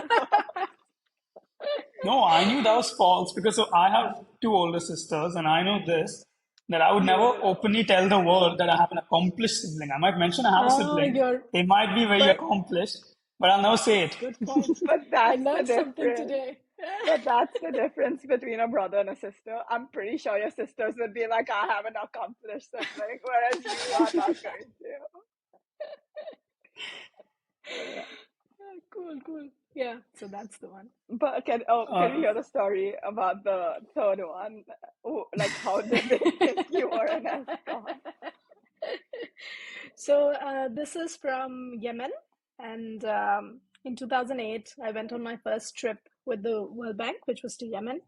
[SPEAKER 2] no, I knew that was false because so I have 2 older sisters, and I know this. that I would
[SPEAKER 3] You
[SPEAKER 2] never
[SPEAKER 3] would never.
[SPEAKER 2] openly tell the world that I have an accomplished sibling. I might mention I have a sibling.
[SPEAKER 1] You're,
[SPEAKER 2] They might be very
[SPEAKER 1] but
[SPEAKER 2] accomplished, but I'll never say it.
[SPEAKER 1] good point.
[SPEAKER 3] But
[SPEAKER 1] I
[SPEAKER 3] that's the
[SPEAKER 1] learned something
[SPEAKER 3] difference.
[SPEAKER 1] today.
[SPEAKER 3] But that's the difference between a brother and a sister. I'm pretty sure your sisters would be like, I have an accomplished sibling, whereas you are not going to.
[SPEAKER 1] Cool. Yeah, so that's the one.
[SPEAKER 3] But can we
[SPEAKER 2] Uh,
[SPEAKER 3] hear the story about the third one? Oh, like, how did they think you were an escort?
[SPEAKER 1] So this is from Yemen, and in 2008, I went on my first trip with the World Bank, which was to Yemen,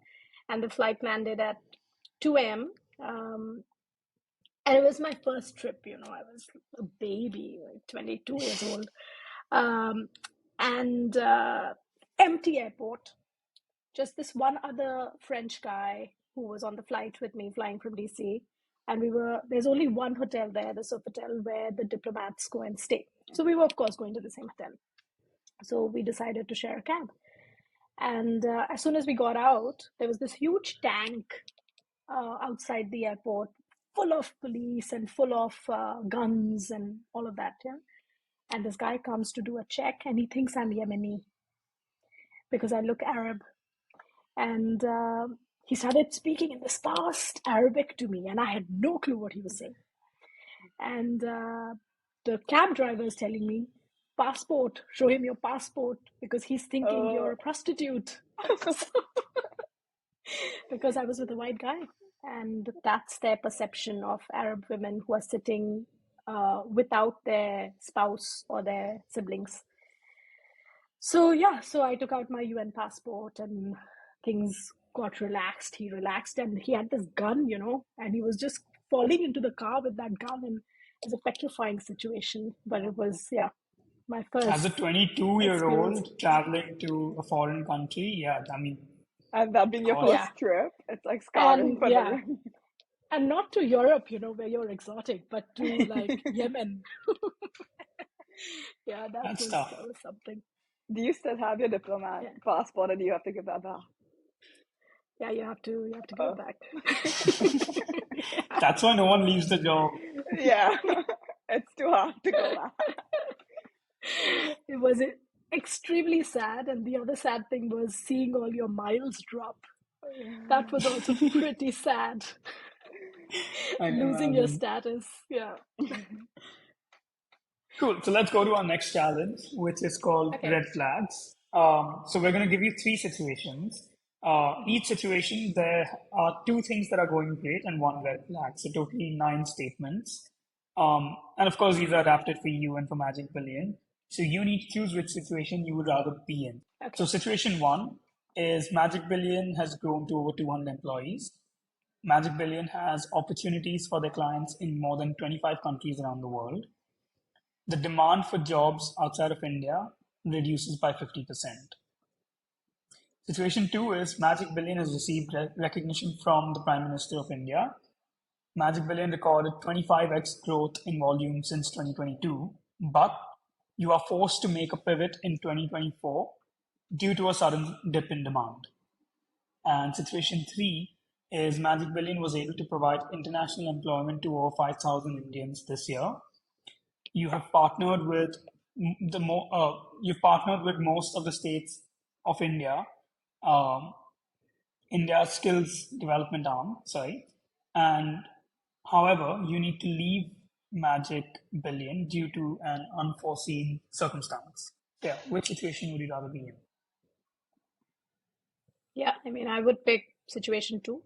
[SPEAKER 1] and the flight landed at 2 a.m. And it was my first trip. I was a baby, like 22 years old, and empty airport. Just this one other French guy who was on the flight with me, flying from DC. And there's only one hotel there, the Sofitel, where the diplomats go and stay. So we were, of course, going to the same hotel. So we decided to share a cab. And as soon as we got out, there was this huge tank outside the airport, full of police and full of guns and all of that. Yeah. And this guy comes to do a check, and he thinks I'm Yemeni because I look Arab. And he started speaking in this fast Arabic to me, and I had no clue what he was saying. And the cab driver is telling me, passport, show him your passport, because he's thinking you're a prostitute. Because I was with a white guy. And that's their perception of Arab women who are sitting without their spouse or their siblings. So I took out my UN passport, and things got relaxed. He relaxed, and he had this gun, and he was just falling into the car with that gun, and it was a petrifying situation. But it was, my
[SPEAKER 2] as a
[SPEAKER 1] first
[SPEAKER 2] 22-year-old
[SPEAKER 1] experience.
[SPEAKER 2] traveling to a foreign country, yeah, I mean,
[SPEAKER 3] And that being
[SPEAKER 2] of
[SPEAKER 3] your
[SPEAKER 2] course.
[SPEAKER 3] first trip, it's like scarring
[SPEAKER 1] And
[SPEAKER 3] for the
[SPEAKER 1] and not to Europe, where you're exotic, but to like Yemen. Yeah,
[SPEAKER 2] That's
[SPEAKER 1] that
[SPEAKER 2] tough.
[SPEAKER 1] was something.
[SPEAKER 3] Do you still have your diplomat passport, or do you have to give that back?
[SPEAKER 1] Yeah, you have to give it back.
[SPEAKER 2] That's why no one leaves the job.
[SPEAKER 3] Yeah, it's too hard to go back.
[SPEAKER 1] It was extremely sad, and the other sad thing was seeing all your miles drop. That was also pretty sad. Losing your status. Yeah.
[SPEAKER 2] Cool. So let's go to our next challenge, which is called red flags. So we're going to give you three situations. Each situation, there are two things that are going great and one red flag. So totally 9 statements. And of course, these are adapted for you and for Magic Billion. So you need to choose which situation you would rather be in.
[SPEAKER 1] Okay.
[SPEAKER 2] So situation 1 is Magic Billion has grown to over 200 employees. Magic Billion has opportunities for their clients in more than 25 countries around the world. The demand for jobs outside of India reduces by 50%. Situation 2 is Magic Billion has received recognition from the Prime Minister of India. Magic Billion recorded 25x growth in volume since 2022, but you are forced to make a pivot in 2024 due to a sudden dip in demand. And situation 3 is Magic Billion was able to provide international employment to over 5,000 Indians this year. You have partnered with you've partnered with most of the states of India, India's skills development arm. And however, you need to leave Magic Billion due to an unforeseen circumstance. Yeah, which situation would you rather be in?
[SPEAKER 1] Yeah, I mean, I would pick situation 2.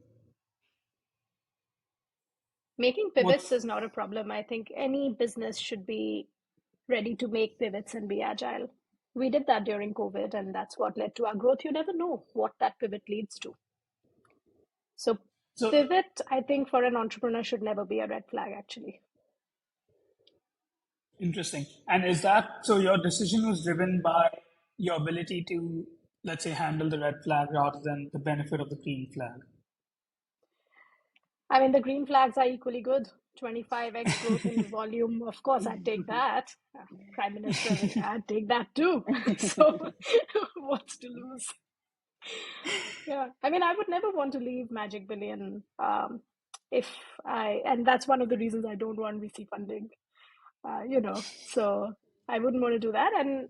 [SPEAKER 1] Making pivots is not a problem. I think any business should be ready to make pivots and be agile. We did that during COVID, and that's what led to our growth. You never know what that pivot leads to. So pivot, I think, for an entrepreneur should never be a red flag, actually.
[SPEAKER 2] Interesting. And is that so? Your decision was driven by your ability to, let's say, handle the red flag rather than the benefit of the green flag?
[SPEAKER 1] I mean, the green flags are equally good. 25x growth in volume, of course, I'd take that. Prime Minister, I'd take that too. So, what's to lose? Yeah, I mean, I would never want to leave Magic Billion and that's one of the reasons I don't want VC funding, so I wouldn't want to do that. And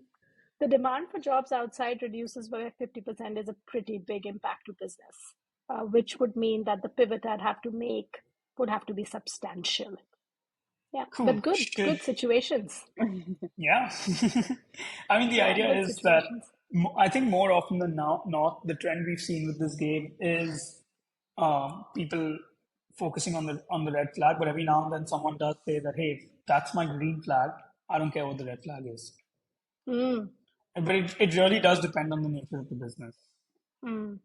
[SPEAKER 1] the demand for jobs outside reduces by 50% is a pretty big impact to business, which would mean that the pivot I'd have to make would have to be substantial. Yeah,
[SPEAKER 2] Cool.
[SPEAKER 1] but good situations.
[SPEAKER 2] Yeah. I mean, the
[SPEAKER 1] Yeah,
[SPEAKER 2] idea
[SPEAKER 1] good
[SPEAKER 2] is that
[SPEAKER 1] situations.
[SPEAKER 2] I think more often than not, the trend we've seen with this game is people focusing on the red flag, but every now and then someone does say that, hey, that's my green flag. I don't care what the red flag is.
[SPEAKER 1] Mm,
[SPEAKER 2] But it really does depend on the nature of the business.
[SPEAKER 1] mm,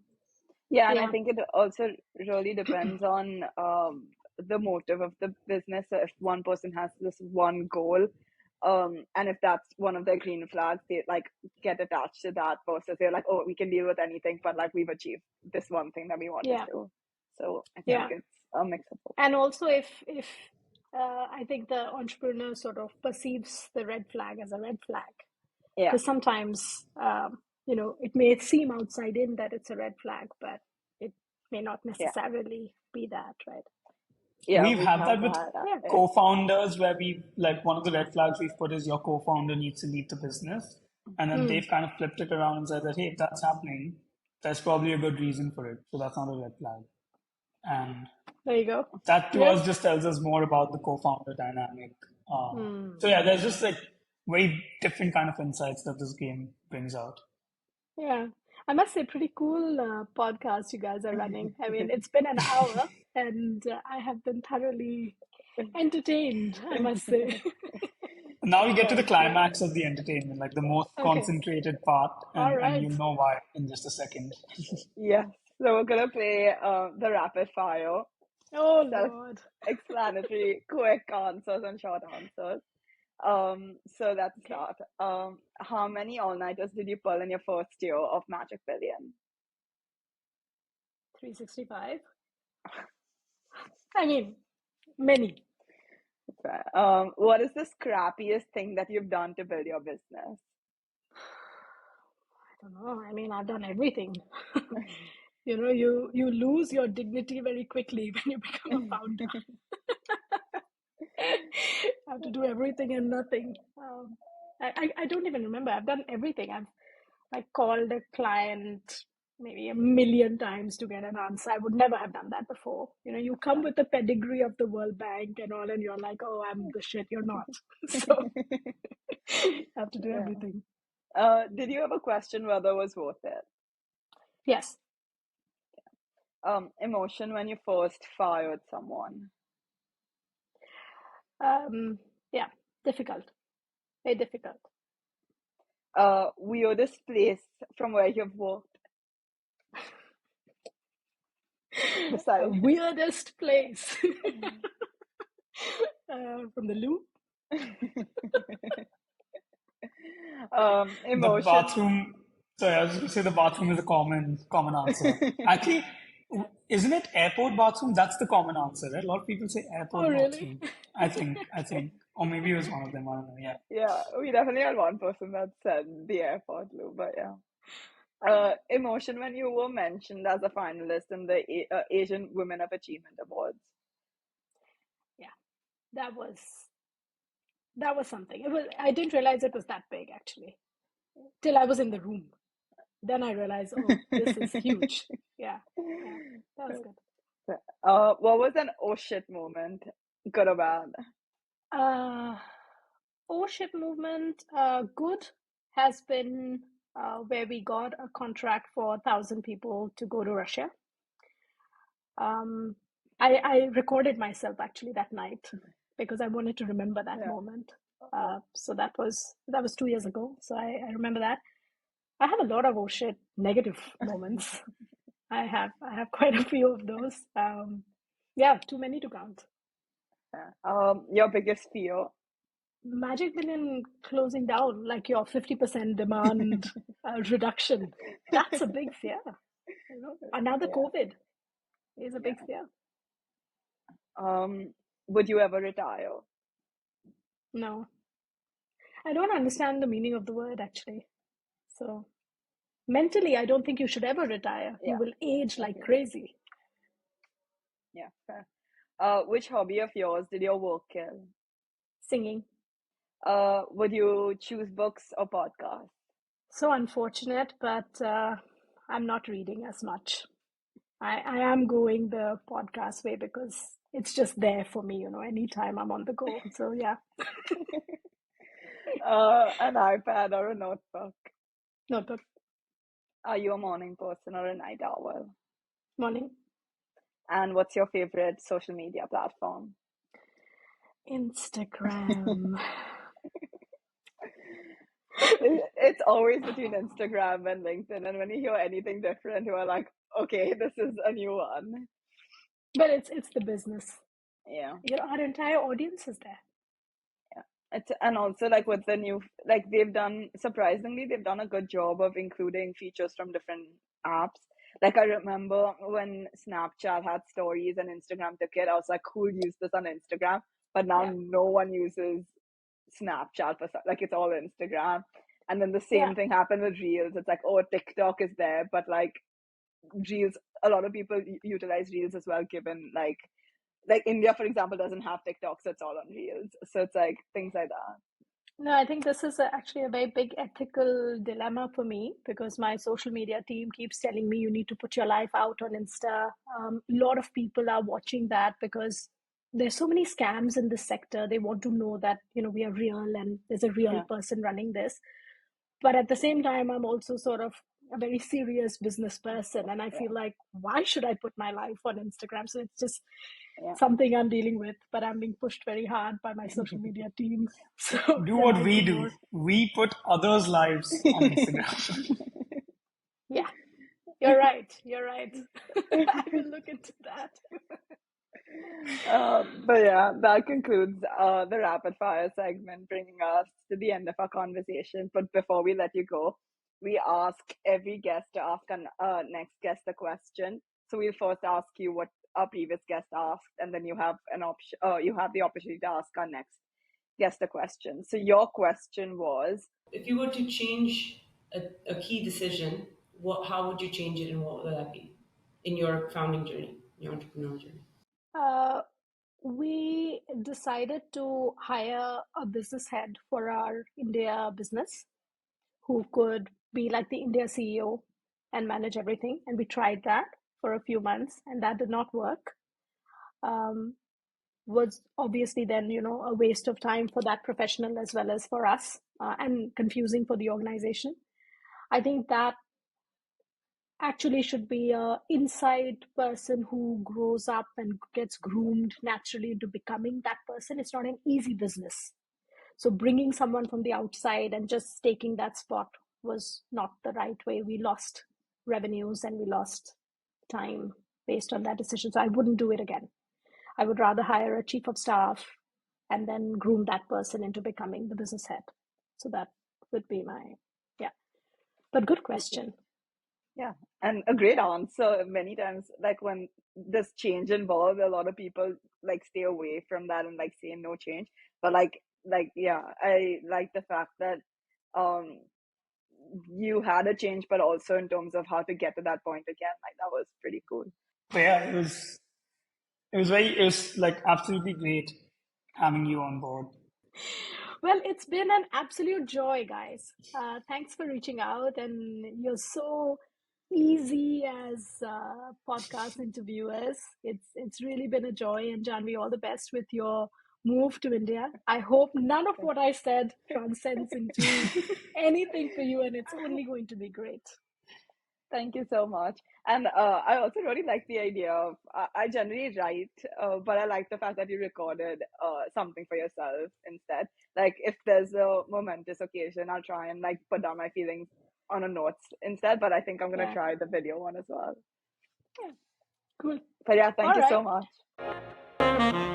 [SPEAKER 3] Yeah, and I
[SPEAKER 1] yeah,
[SPEAKER 3] think it also really depends on the motive of the business. So if one person has this one goal, and if that's one of their green flags, they like get attached to that versus they're like, oh, we can deal with anything, but like we've achieved this one thing that we want to
[SPEAKER 1] yeah,
[SPEAKER 3] do. So I think
[SPEAKER 1] yeah.
[SPEAKER 3] it's a mix of both.
[SPEAKER 1] And also, if I think the entrepreneur sort of perceives the red flag as a red flag,
[SPEAKER 3] Yeah,
[SPEAKER 1] because sometimes it may seem outside in that it's a red flag, but it may not
[SPEAKER 3] yeah,
[SPEAKER 1] necessarily be that, right?
[SPEAKER 3] yeah.
[SPEAKER 2] We've
[SPEAKER 3] We've
[SPEAKER 2] had that
[SPEAKER 3] had
[SPEAKER 2] with
[SPEAKER 3] that.
[SPEAKER 1] Yeah.
[SPEAKER 2] co-founders where we like one of the red flags we've put is your co-founder needs to leave the business. And then
[SPEAKER 1] Mm,
[SPEAKER 2] they've kind of flipped it around and said that, hey, if that's happening, there's probably a good reason for it. So that's not a red flag. And
[SPEAKER 1] there you go.
[SPEAKER 2] that to
[SPEAKER 1] Yeah.
[SPEAKER 2] us just tells us more about the co-founder dynamic.
[SPEAKER 1] Mm,
[SPEAKER 2] So yeah, there's just like very different kind of insights that this game brings out.
[SPEAKER 1] yeah. I must say, pretty cool podcast you guys are running. I mean, it's been an hour and I have been thoroughly entertained, I must say.
[SPEAKER 2] Now we get to the
[SPEAKER 3] Thank you.
[SPEAKER 2] climax of the entertainment, like the most
[SPEAKER 1] Okay.
[SPEAKER 2] concentrated part,
[SPEAKER 1] All
[SPEAKER 2] and
[SPEAKER 1] right.
[SPEAKER 2] you'll know why in just a second.
[SPEAKER 3] Yes. So we're gonna play the rapid fire,
[SPEAKER 1] Oh, Lord.
[SPEAKER 3] self-explanatory, quick answers and short answers. So let's
[SPEAKER 1] Okay.
[SPEAKER 3] start. How many all-nighters did you pull in your first year of Magic Billion?
[SPEAKER 1] 365. I mean, many.
[SPEAKER 3] What is the scrappiest thing that you've done to build your business?
[SPEAKER 1] I don't know. I mean, I've done everything. You lose your dignity very quickly when you become a founder. I have to do everything and nothing. I don't even remember. I've done everything. I called a client maybe a million times to get an answer. I would never have done that before. You come with the pedigree of the World Bank and all, and you're like, oh, I'm the shit. You're not. So I have to do
[SPEAKER 3] Yeah.
[SPEAKER 1] everything.
[SPEAKER 3] Did you ever question whether it was worth it?
[SPEAKER 1] Yes.
[SPEAKER 3] Emotion when you first fired someone.
[SPEAKER 1] Yeah. Difficult. Very difficult.
[SPEAKER 3] Weirdest place from where you've worked.
[SPEAKER 1] The
[SPEAKER 3] Besides,
[SPEAKER 1] weirdest place. From the loo.
[SPEAKER 2] The
[SPEAKER 3] Emotion.
[SPEAKER 2] bathroom. Sorry, I was going to say the bathroom is a common answer. Actually, isn't it airport bathroom? That's the common answer, right? A lot of people say
[SPEAKER 1] Oh,
[SPEAKER 2] airport
[SPEAKER 1] really?
[SPEAKER 2] bathroom. I think, or maybe it was one of them. I don't know. Yeah.
[SPEAKER 3] Yeah, we definitely had one person that said the airport loo, but yeah. Emotion when you were mentioned as a finalist in the Asian Women of Achievement Awards.
[SPEAKER 1] Yeah, that was something. I didn't realize it was that big actually till I was in the room. Then I realized, oh, this is huge. Yeah, yeah, that was good.
[SPEAKER 3] What was an oh shit moment, good or bad?
[SPEAKER 1] Oh shit movement, good has been where we got a contract for 1,000 people to go to Russia. I recorded myself actually that night because I wanted to remember that
[SPEAKER 3] Yeah.
[SPEAKER 1] moment. So that was 2 years ago. So I remember that. I have a lot of oh shit negative moments. I have quite a few of those. Yeah, too many to count.
[SPEAKER 3] Your biggest fear?
[SPEAKER 1] Magic Billion closing down, like your 50% demand reduction. That's a big fear. Another
[SPEAKER 3] Yeah.
[SPEAKER 1] COVID is a big
[SPEAKER 3] Yeah.
[SPEAKER 1] fear.
[SPEAKER 3] Would you ever retire?
[SPEAKER 1] No, I don't understand the meaning of the word actually. So mentally, I don't think you should ever retire. You
[SPEAKER 3] Yeah.
[SPEAKER 1] will age like
[SPEAKER 3] Okay.
[SPEAKER 1] crazy.
[SPEAKER 3] Yeah. Fair. Which hobby of yours did your work kill?
[SPEAKER 1] Singing.
[SPEAKER 3] Would you choose books or podcasts?
[SPEAKER 1] So unfortunate, but I'm not reading as much. I am going the podcast way because it's just there for me, anytime I'm on the go. So yeah,
[SPEAKER 3] An iPad or a notebook?
[SPEAKER 1] notebook.
[SPEAKER 3] Are you a morning person or a night owl?
[SPEAKER 1] Morning.
[SPEAKER 3] And what's your favorite social media platform?
[SPEAKER 1] Instagram.
[SPEAKER 3] It's always between Instagram and LinkedIn, and when you hear anything different, you are like, okay, this is a new one.
[SPEAKER 1] But it's the business.
[SPEAKER 3] Yeah.
[SPEAKER 1] Our entire audience is there.
[SPEAKER 3] And also like with the new, like they've done a good job of including features from different apps. Like I remember when Snapchat had stories and Instagram took it, I was like, who'll use this on Instagram? But now
[SPEAKER 1] Yeah.
[SPEAKER 3] no one uses Snapchat for like it's all Instagram. And then the same
[SPEAKER 1] Yeah.
[SPEAKER 3] thing happened with Reels. It's like, oh, TikTok is there, but like Reels, a lot of people utilize Reels as well, given like India, for example, doesn't have TikTok, so it's all on Reels. So it's like things like that.
[SPEAKER 1] No, I think this is actually a very big ethical dilemma for me because my social media team keeps telling me you need to put your life out on Insta. A lot of people are watching that because there's so many scams in this sector. They want to know that we are real and there's a real
[SPEAKER 3] Yeah.
[SPEAKER 1] person running this. But at the same time, I'm also sort of a very serious business person, and I feel like why should I put my life on Instagram? So it's just something I'm dealing with, but I'm being pushed very hard by my social media team. So
[SPEAKER 2] Do
[SPEAKER 1] there
[SPEAKER 2] what
[SPEAKER 1] might
[SPEAKER 2] we
[SPEAKER 1] be
[SPEAKER 2] do.
[SPEAKER 1] more.
[SPEAKER 2] We put others' lives on Instagram.
[SPEAKER 1] Yeah, you're right. You're right. I will look into that.
[SPEAKER 3] But yeah, that concludes the rapid fire segment, bringing us to the end of our conversation. But before we let you go, we ask every guest to ask our next guest a question. So we'll first ask you what our previous guest asked, and then you have an option. You have the opportunity to ask our next guest a question. So your question was,
[SPEAKER 4] If you were to change a key decision, how would you change it and what would that be in your founding journey, your entrepreneurial journey?
[SPEAKER 1] We decided to hire a business head for our India business who could be like the India CEO and manage everything. And we tried that for a few months, and that did not work. Was obviously then a waste of time for that professional as well as for us, and confusing for the organization. I think that actually should be a inside person who grows up and gets groomed naturally into becoming that person. It's not an easy business. So bringing someone from the outside and just taking that spot was not the right way. We lost revenues and we lost time based on that decision. So I wouldn't do it again. I would rather hire a chief of staff and then groom that person into becoming the business head. So that would be my, yeah. But good question.
[SPEAKER 3] yeah, and a great answer. Many times, like when this change involved, a lot of people like stay away from that and like say no change. But yeah, I like the fact that you had a change, but also in terms of how to get to that point again. Like that was pretty cool.
[SPEAKER 2] But yeah, it was like absolutely great having you on board.
[SPEAKER 1] Well, it's been an absolute joy, guys. Thanks for reaching out, and you're so easy as podcast interviewers. It's really been a joy, and Janvi, all the best with your move to India. I hope none of what I said transcends into anything for you, and it's only going to be great.
[SPEAKER 3] Thank you so much. And I also really like the idea of, I generally write, but I like the fact that you recorded something for yourself instead. Like if there's a momentous occasion, I'll try and like put down my feelings on a notes instead. But I think I'm going to try the video one as well.
[SPEAKER 1] Yeah. Cool.
[SPEAKER 3] But yeah, thank
[SPEAKER 1] All
[SPEAKER 3] you so
[SPEAKER 1] right.
[SPEAKER 3] much.